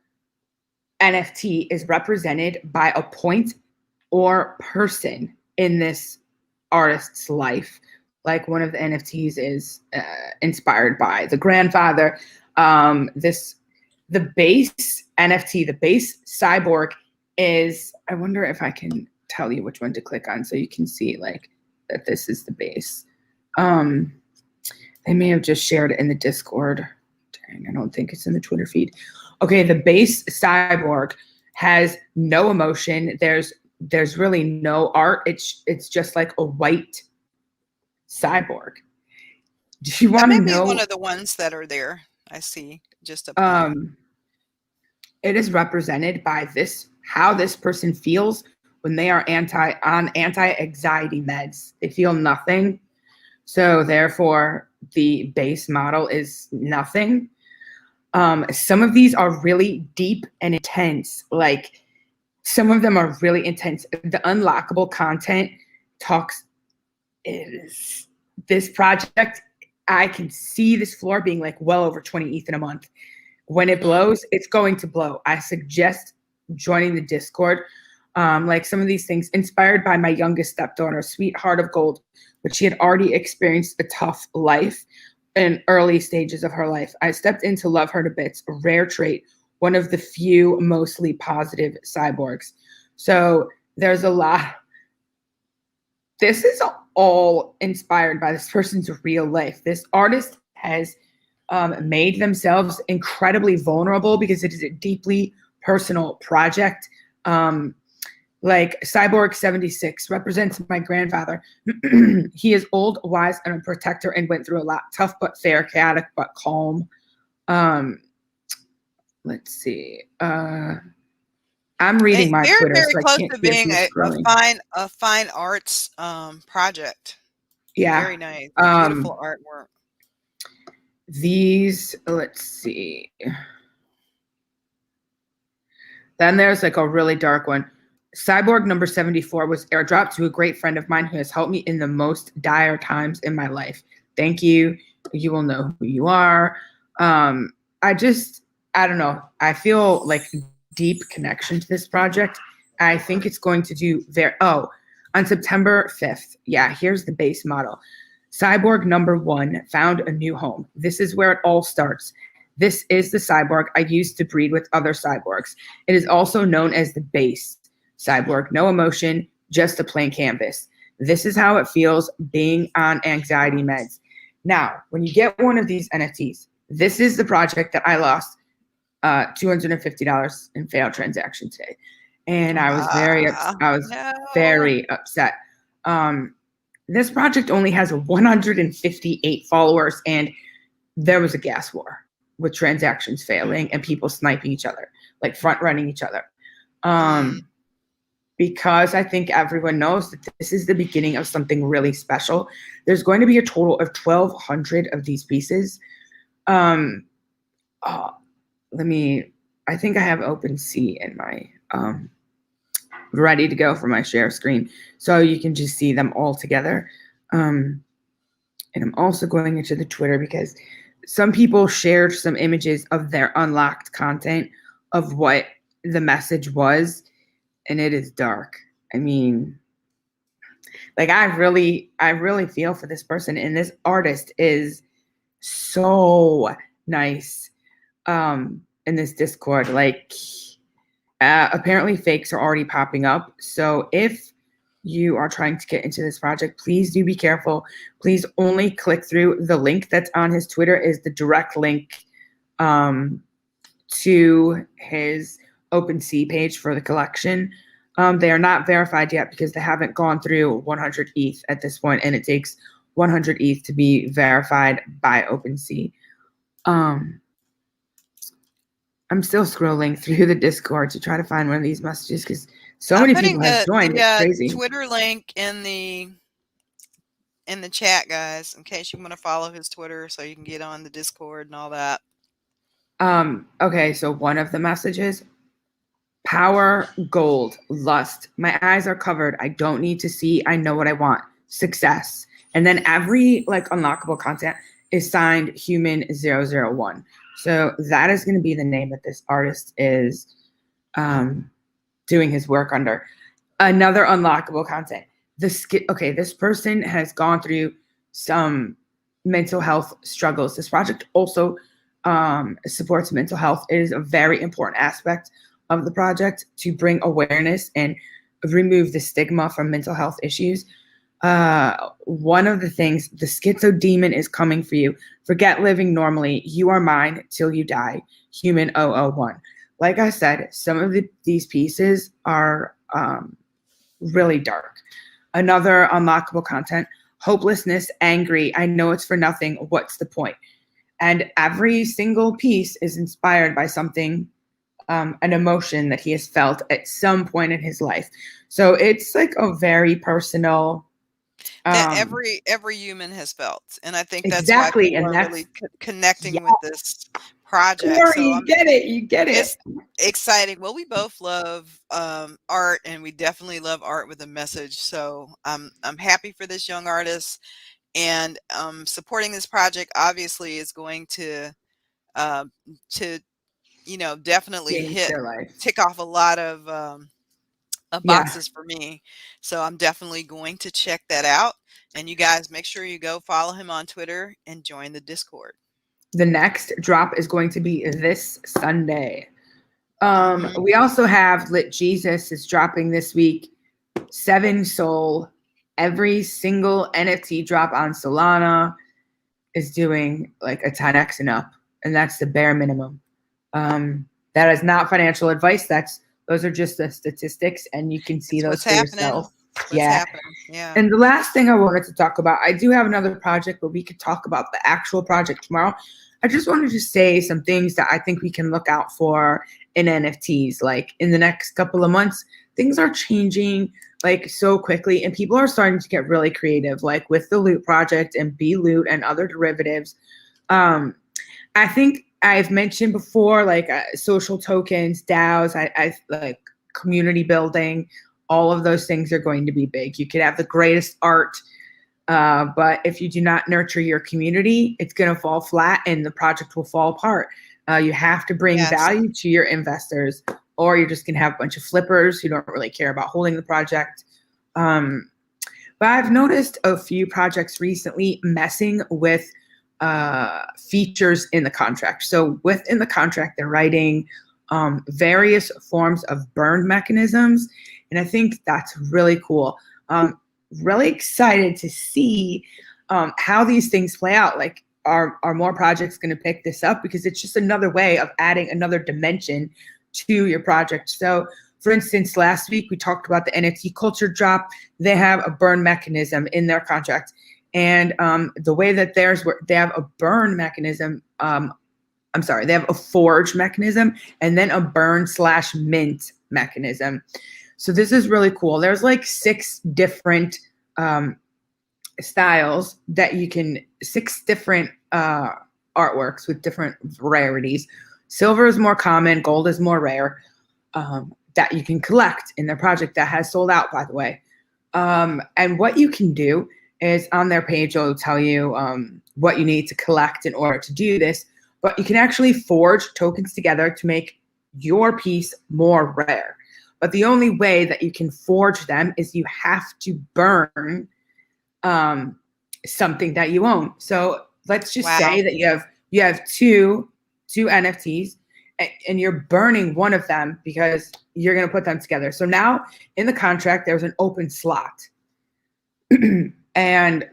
NFT is represented by a point or person in this artist's life. Like one of the NFTs is inspired by the grandfather. The base NFT, the base cyborg is, I wonder if I can tell you which one to click on so you can see like that this is the base. They may have just shared it in the Discord. Dang, I don't think it's in the Twitter feed. Okay, the base cyborg has no emotion. There's really no art. It's just like a white cyborg. Do you want to That may be know? one of the ones that are there. I see just up there. It is represented by how this person feels when they are on anti-anxiety meds. They feel nothing. So therefore, the base model is nothing. Some of these are really deep and intense. Like some of them are really intense. The unlockable content is this project. I can see this floor being like well over 20 ETH in a month. When it blows, it's going to blow. I suggest joining the Discord. Like some of these things inspired by my youngest stepdaughter, Sweetheart of Gold, but she had already experienced a tough life in early stages of her life. I stepped in to love her to bits, a rare trait, one of the few mostly positive cyborgs. So there's a lot. This is all inspired by this person's real life. This artist has made themselves incredibly vulnerable because it is a deeply personal project. Like Cyborg 76 represents my grandfather. He is old, wise, and a protector and went through a lot. Tough but fair, chaotic but calm. Let's see. I'm reading my very, Twitter, very so I close can't to see if being you're scrolling. a fine arts project. Yeah. Very nice. Beautiful artwork. These, let's see. Then there's like a really dark one. Cyborg number 74 was airdropped to a great friend of mine who has helped me in the most dire times in my life. Thank you. You will know who you are. I don't know. I feel like deep connection to this project. I think it's going to do on September 5th. Yeah, here's the base model. Cyborg number 1 found a new home. This is where it all starts. This is the cyborg I used to breed with other cyborgs. It is also known as the base cyborg. No emotion, just a plain canvas. This is how it feels being on anxiety meds. Now, when you get one of these NFTs, this is the project that I lost $250 in failed transaction today. And I was very upset. This project only has 158 followers, and there was a gas war with transactions failing and people sniping each other, like front running each other. Because I think everyone knows that this is the beginning of something really special. There's going to be a total of 1,200 of these pieces. I think I have OpenSea in my ready to go for my share screen, so you can just see them all together. And I'm also going into the Twitter because some people shared some images of their unlocked content of what the message was, and it is dark. I mean, like I really feel for this person, and this artist is so nice. In this Discord, like apparently fakes are already popping up. So if you are trying to get into this project, please do be careful. Please only click through the link that's on his Twitter is the direct link to his OpenSea page for the collection. They are not verified yet because they haven't gone through 100 ETH at this point, and it takes 100 ETH to be verified by OpenSea. I'm still scrolling through the Discord to try to find one of these messages because so many people have joined. It's crazy. Twitter link in the chat, guys, in case you want to follow his Twitter so you can get on the Discord and all that. Okay, so one of the messages, power, gold, lust. My eyes are covered. I don't need to see. I know what I want. Success. And then every like unlockable content is signed Human 001. So that is going to be the name that this artist is doing his work under. Another unlockable content. This person has gone through some mental health struggles. This project also supports mental health. It is a very important aspect of the project to bring awareness and remove the stigma from mental health issues. One of the things, the schizo demon is coming for you. Forget living normally. You are mine till you die. Human 001. Like I said, some of these pieces are really dark. Another unlockable content, hopelessness, angry. I know it's for nothing. What's the point? And every single piece is inspired by something, an emotion that he has felt at some point in his life. So it's like a very personal. That every human has felt, and I think that's why Exactly, people and are that's really connecting yeah, with this project. Corey, So you get it, you get it. it's exciting. Well, we both love art, and we definitely love art with a message. So I'm happy for this young artist, and supporting this project obviously is going uh, to definitely Change their life. tick off a lot of Yeah. boxes for me. So I'm definitely going to check that out. And you guys make sure you go follow him on Twitter and join the Discord. The next drop is going to be this Sunday. Hmm. We also have Lit Jesus is dropping this week. 7 Soul. Every single NFT drop on Solana is doing like a 10x and up, and that's the bare minimum. That is not financial advice. Those are just the statistics, and you can see It's those what's for happening. yourself. It's what's Yeah. happening. Yeah. And the last thing I wanted to talk about, I do have another project, but we could talk about the actual project tomorrow. I just wanted to say some things that I think we can look out for in NFTs. Like in the next couple of months, things are changing like so quickly, and people are starting to get really creative, like with the Loot project and B Loot and other derivatives. I think I've mentioned before, like social tokens, DAOs, I like community building. All of those things are going to be big. You could have the greatest art, but if you do not nurture your community, it's going to fall flat and the project will fall apart. You have to bring Yes. value to your investors, or you're just going to have a bunch of flippers who don't really care about holding the project. But I've noticed a few projects recently messing with features in the contract. So within the contract, they're writing various forms of burn mechanisms. And I think that's really cool. Really excited to see how these things play out. Like, are more projects going to pick this up? Because it's just another way of adding another dimension to your project. So, for instance, last week we talked about the NFT culture drop. They have a burn mechanism in their contract. And the way that theirs work, they have a burn mechanism. They have a forge mechanism and then a burn/mint mechanism. So this is really cool. There's like 6 different styles that you can, 6 different artworks with different rarities. Silver is more common, gold is more rare, that you can collect in their project that has sold out, by the way. And what you can do is on their page, it'll tell you what you need to collect in order to do this. But you can actually forge tokens together to make your piece more rare. But the only way that you can forge them is you have to burn something that you own. So let's just say that you have two NFTs and you're burning one of them because you're going to put them together. So now in the contract, there's an open slot. And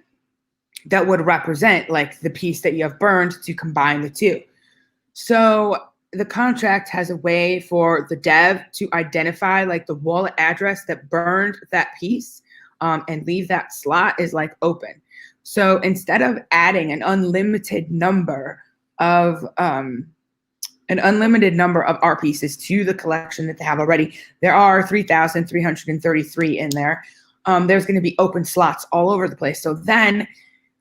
that would represent like the piece that you have burned to combine the two. So the contract has a way for the dev to identify like the wallet address that burned that piece, and leave that slot is like open. So instead of adding an unlimited number of art pieces to the collection that they have already, there are 3,333 in there. There's going to be open slots all over the place. So then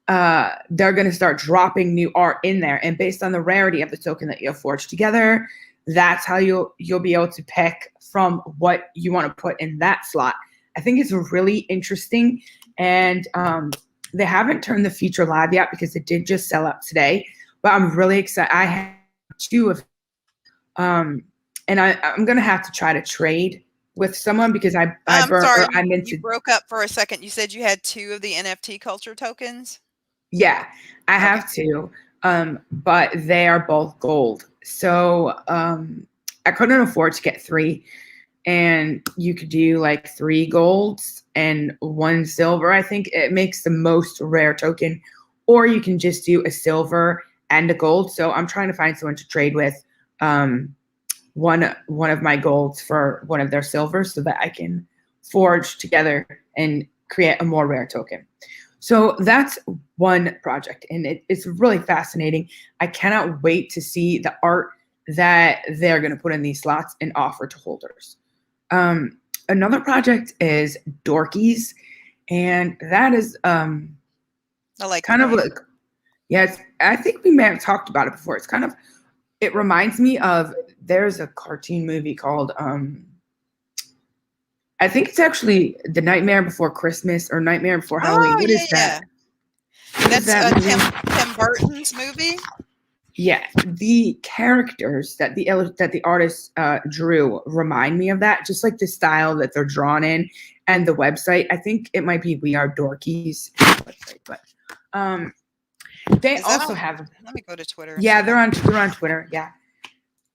they're going to start dropping new art in there, and based on the rarity of the token that you have forged together, that's how you'll be able to pick from what you want to put in that slot. I think it's really interesting, and they haven't turned the feature live yet because it did just sell out today. But I'm really excited. I have 2 of, and I'm going to have to try to trade with someone because I I'm burned. sorry, I meant you to. broke up for a second. You said you had 2 of the NFT culture tokens. Yeah, I Okay. have two, but they are both gold. So I couldn't afford to get three, and you could do like three golds and one silver. I think it makes the most rare token, or you can just do a silver and a gold. So I'm trying to find someone to trade with. Um, one of my golds for one of their silvers so that I can forge together and create a more rare token. So that's one project, and it's really fascinating. I cannot wait to see the art that they're going to put in these slots and offer to holders. Another project is Dorkies, and that is I like the kind of name. like, yes, I think we may have talked about it before. It's kind of, it reminds me of, there's a cartoon movie called I think it's actually The Nightmare Before Christmas or Nightmare Before Halloween. Oh, What yeah, is that? yeah. What is That's that movie? Tim Burton's movie. Yeah, the characters that the artist drew remind me of that, just like the style that they're drawn in, and the website. I think it might be We Are Dorkies website, but um, they Is that also on? have, Let me go to Twitter and yeah, see. they're on Twitter. Yeah,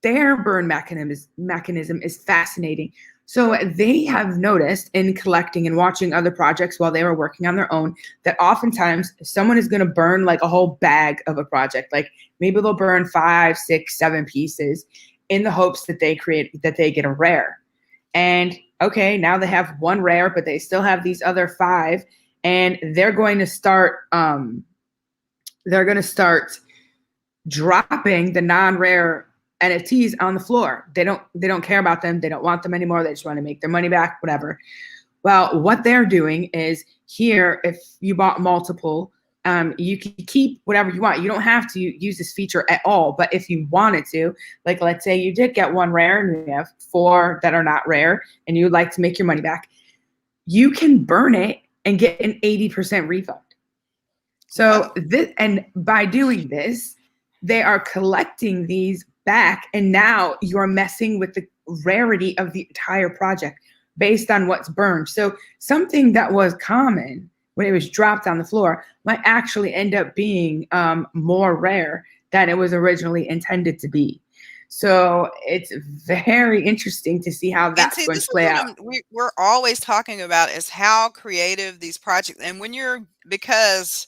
their burn mechanism is fascinating. So they have noticed in collecting and watching other projects while they were working on their own that oftentimes someone is going to burn like a whole bag of a project. Like maybe they'll burn 5, 6, 7 pieces in the hopes that they get a rare. And okay, now they have one rare, but they still have these other 5, and they're going to start dropping the non-rare NFTs on the floor. They don't care about them. They don't want them anymore. They just want to make their money back, whatever. Well, what they're doing is here, if you bought multiple, you can keep whatever you want. You don't have to use this feature at all. But if you wanted to, like let's say you did get one rare and you have 4 that are not rare and you'd like to make your money back, you can burn it and get an 80% refund. So Whoa. this, and by doing this, they are collecting these back, and now you're messing with the rarity of the entire project based on what's burned. So something that was common when it was dropped on the floor might actually end up being more rare than it was originally intended to be. So it's very interesting to see how And that's see, going this to is play what out. we're always talking about is how creative these projects. And when you're because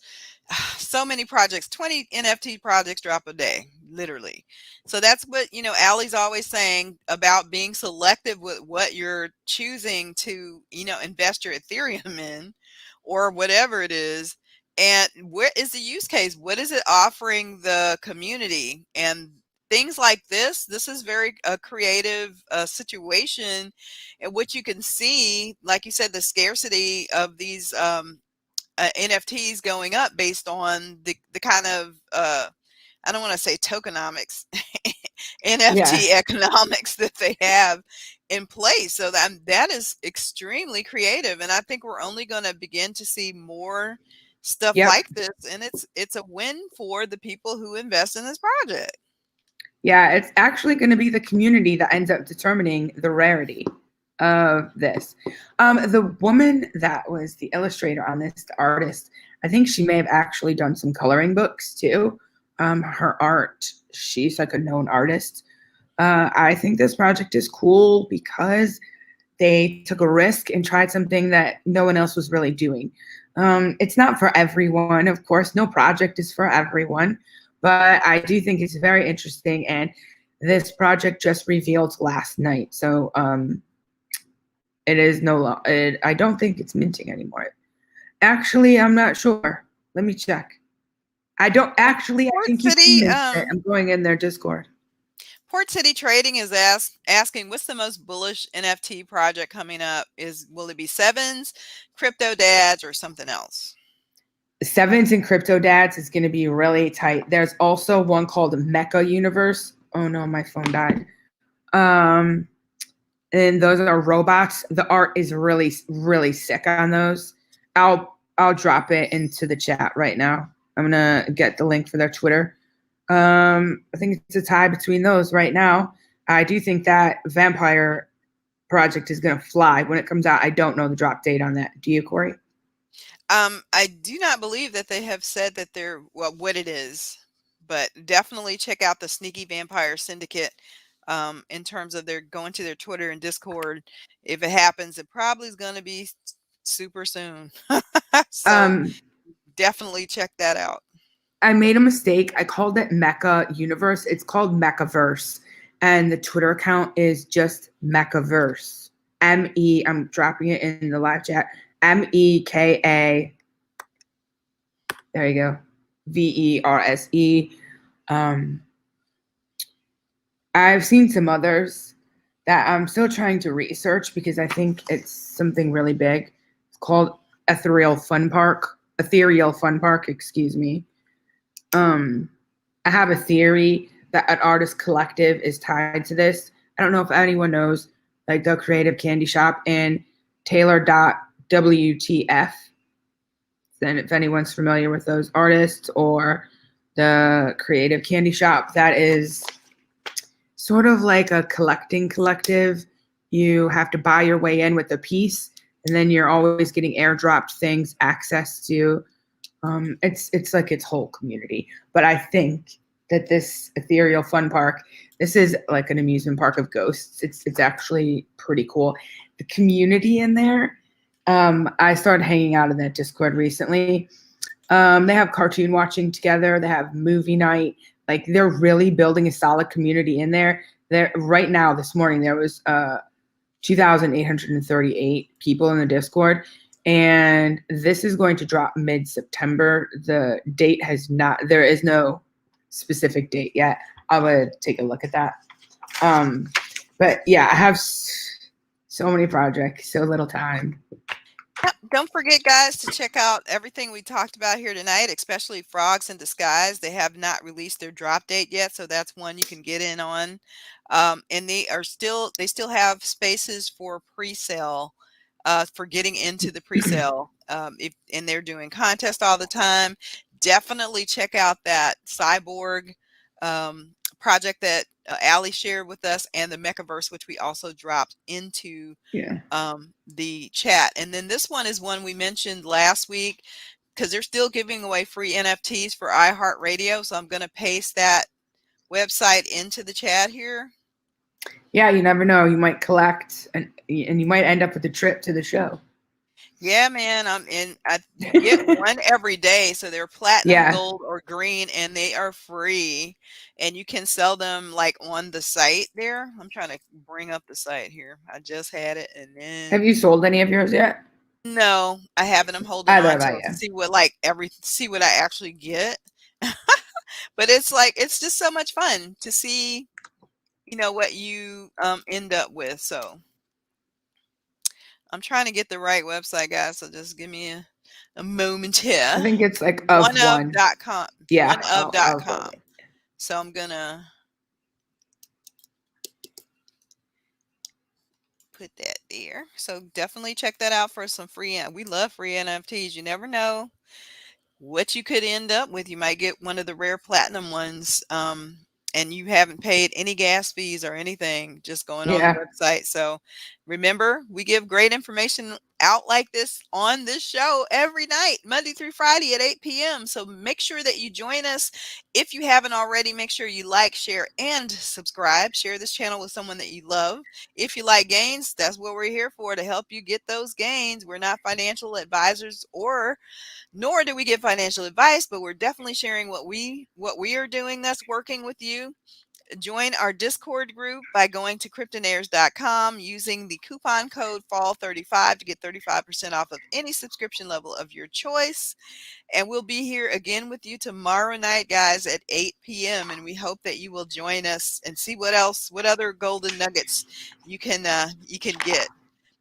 so many projects, 20 NFT projects drop a day, literally. So that's what, Allie's always saying about being selective with what you're choosing to, invest your Ethereum in or whatever it is. And where is the use case? What is it offering the community? And things like this is very a creative situation in which you can see, like you said, the scarcity of these NFTs going up based on the kind of I don't want to say tokenomics, Yeah. NFT economics that they have in place. So that is extremely creative, and I think we're only going to begin to see more stuff Yep. like this, and it's a win for the people who invest in this project. Yeah, it's actually going to be the community that ends up determining the rarity of this. The woman that was the illustrator on this, the artist, I think she may have actually done some coloring books too. Her art, she's like a known artist. I think this project is cool because they took a risk and tried something that no one else was really doing. It's not for everyone, of course. No project is for everyone, but I do think it's very interesting. And this project just revealed last night, so it is no longer. I don't think it's minting anymore. Actually, I'm not sure. Let me check. I don't actually. I Port think you can City, mint it. I'm going in their Discord. Port City Trading is asking what's the most bullish NFT project coming up? Will it be Sevens, Cryptonairz, or something else? Sevens and Cryptonairz is going to be really tight. There's also one called Mecha Universe. Oh no, my phone died. And those are robots. The art is really, really sick on those. I'll drop it into the chat right now. I'm gonna get the link for their Twitter. I think it's a tie between those right now. I do think that Vampire project is gonna fly when it comes out. I don't know the drop date on that. Do you, Corey? I do not believe that they have said that they're well, what it is, but definitely check out the Sneaky Vampire Syndicate. In terms of their going to their Twitter and Discord, if it happens, it probably is going to be super soon. So Um, definitely check that out. I made a mistake. I called it Mecha Universe. It's called Mechaverse, and the Twitter account is just Mechaverse. M-E. I'm dropping it in the live chat. MEKA. There you go. VERSE. Um, I've seen some others that I'm still trying to research because I think it's something really big. It's called Ethereal Fun Park. Ethereal Fun Park, excuse me. I have a theory that an artist collective is tied to this. I don't know if anyone knows, like the Creative Candy Shop and Taylor.WTF. Then if anyone's familiar with those artists or the Creative Candy Shop, that is sort of like a collecting collective. You have to buy your way in with a piece, and then you're always getting airdropped things, access to. It's like its whole community. But I think that this Ethereal Fun Park, this is like an amusement park of ghosts. It's actually pretty cool. The community in there. I started hanging out in that Discord recently. They have cartoon watching together. They have movie night. Like they're really building a solid community in there. There right now, this morning, there was 2,838 people in the Discord. And this is going to drop mid-September. The date there is no specific date yet. I would take a look at that. But yeah, I have so many projects, so little time. Yep. Don't forget, guys, to check out everything we talked about here tonight, especially Frogs in Disguise. They have not released their drop date yet, so that's one you can get in on. And they still have spaces for pre-sale, for getting into the pre-sale. And they're doing contests all the time. Definitely check out that Cyborg project that Allie shared with us, and the Mechaverse, which we also dropped into the chat. And then this one is one we mentioned last week because they're still giving away free NFTs for iHeartRadio. So I'm going to paste that website into the chat here. Yeah, you never know. You might collect and you might end up with a trip to the show. Yeah, man. You get one every day. So they're platinum, gold, or green, and they are free. And you can sell them like on the site there. I'm trying to bring up the site here. I just had it. And then have you sold any of yours yet? No, I haven't. I'm holding on to see what I actually get. But it's just so much fun to see, what you end up with. So I'm trying to get the right website, guys. So just give me a moment here. I think it's like oneof.com. Yeah. Oneof.com. So I'm gonna put that there. So definitely check that out for some free. We love free NFTs. You never know what you could end up with. You might get one of the rare platinum ones, and you haven't paid any gas fees or anything, just going on the website. So remember, we give great information out like this on this show every night, Monday through Friday at 8 p.m. So make sure that you join us. If you haven't already, make sure you like, share, and subscribe. Share this channel with someone that you love. If you like gains, that's what we're here for, to help you get those gains. We're not financial advisors, nor do we give financial advice, but we're definitely sharing what we are doing that's working with you. Join our Discord group by going to Cryptonairz.com using the coupon code FALL35 to get 35% off of any subscription level of your choice. And we'll be here again with you tomorrow night, guys, at 8 p.m. And we hope that you will join us and see what other golden nuggets you can get.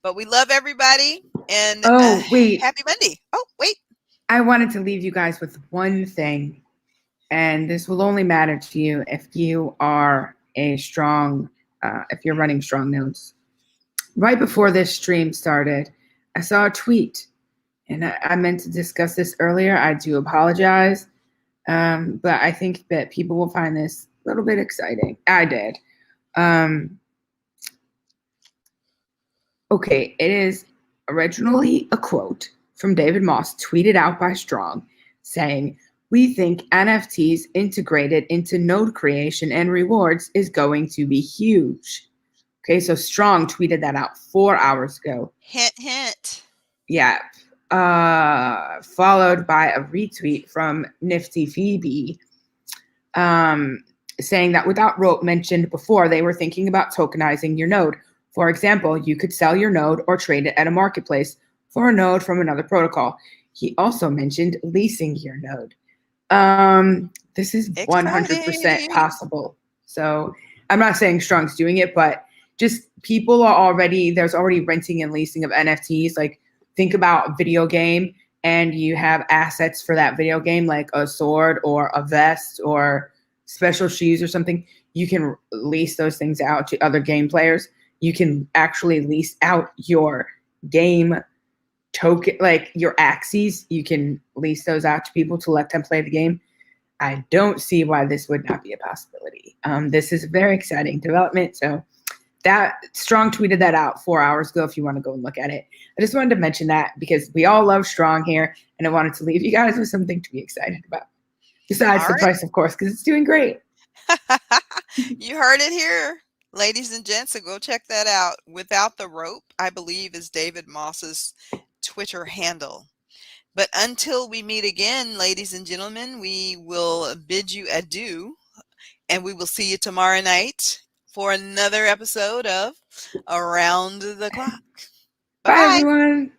But we love everybody, and happy Monday. Oh, wait. I wanted to leave you guys with one thing, and this will only matter to you if you are if you're running strong nodes. Right before this stream started, I saw a tweet, and I meant to discuss this earlier. I do apologize, but I think that people will find this a little bit exciting. I did. Okay, it is originally a quote from David Moss, tweeted out by Strong, saying, "We think NFTs integrated into node creation and rewards is going to be huge." Okay, so Strong tweeted that out 4 hours ago. Hint, hint. Yeah. Followed by a retweet from Nifty Phoebe, saying that without rope mentioned before, they were thinking about tokenizing your node. For example, you could sell your node or trade it at a marketplace for a node from another protocol. He also mentioned leasing your node. This is 100% possible. So I'm not saying Strong's doing it, but just people are already, there's already renting and leasing of NFTs. Like, think about a video game and you have assets for that video game, like a sword or a vest or special shoes or something. You can lease those things out to other game players. You can actually lease out your game token, like your axes. You can lease those out to people to let them play the game. I don't see why this would not be a possibility. This is a very exciting development. So that Strong tweeted that out 4 hours ago if you want to go and look at it. I just wanted to mention that because we all love Strong here, and I wanted to leave you guys with something to be excited about. Besides the price, of course, because it's doing great. You heard it here, ladies and gents, so go check that out. Without the Rope, I believe, is David Moss's Twitter handle. But until we meet again, ladies and gentlemen, we will bid you adieu, and we will see you tomorrow night for another episode of Around the Clock. Bye, everyone.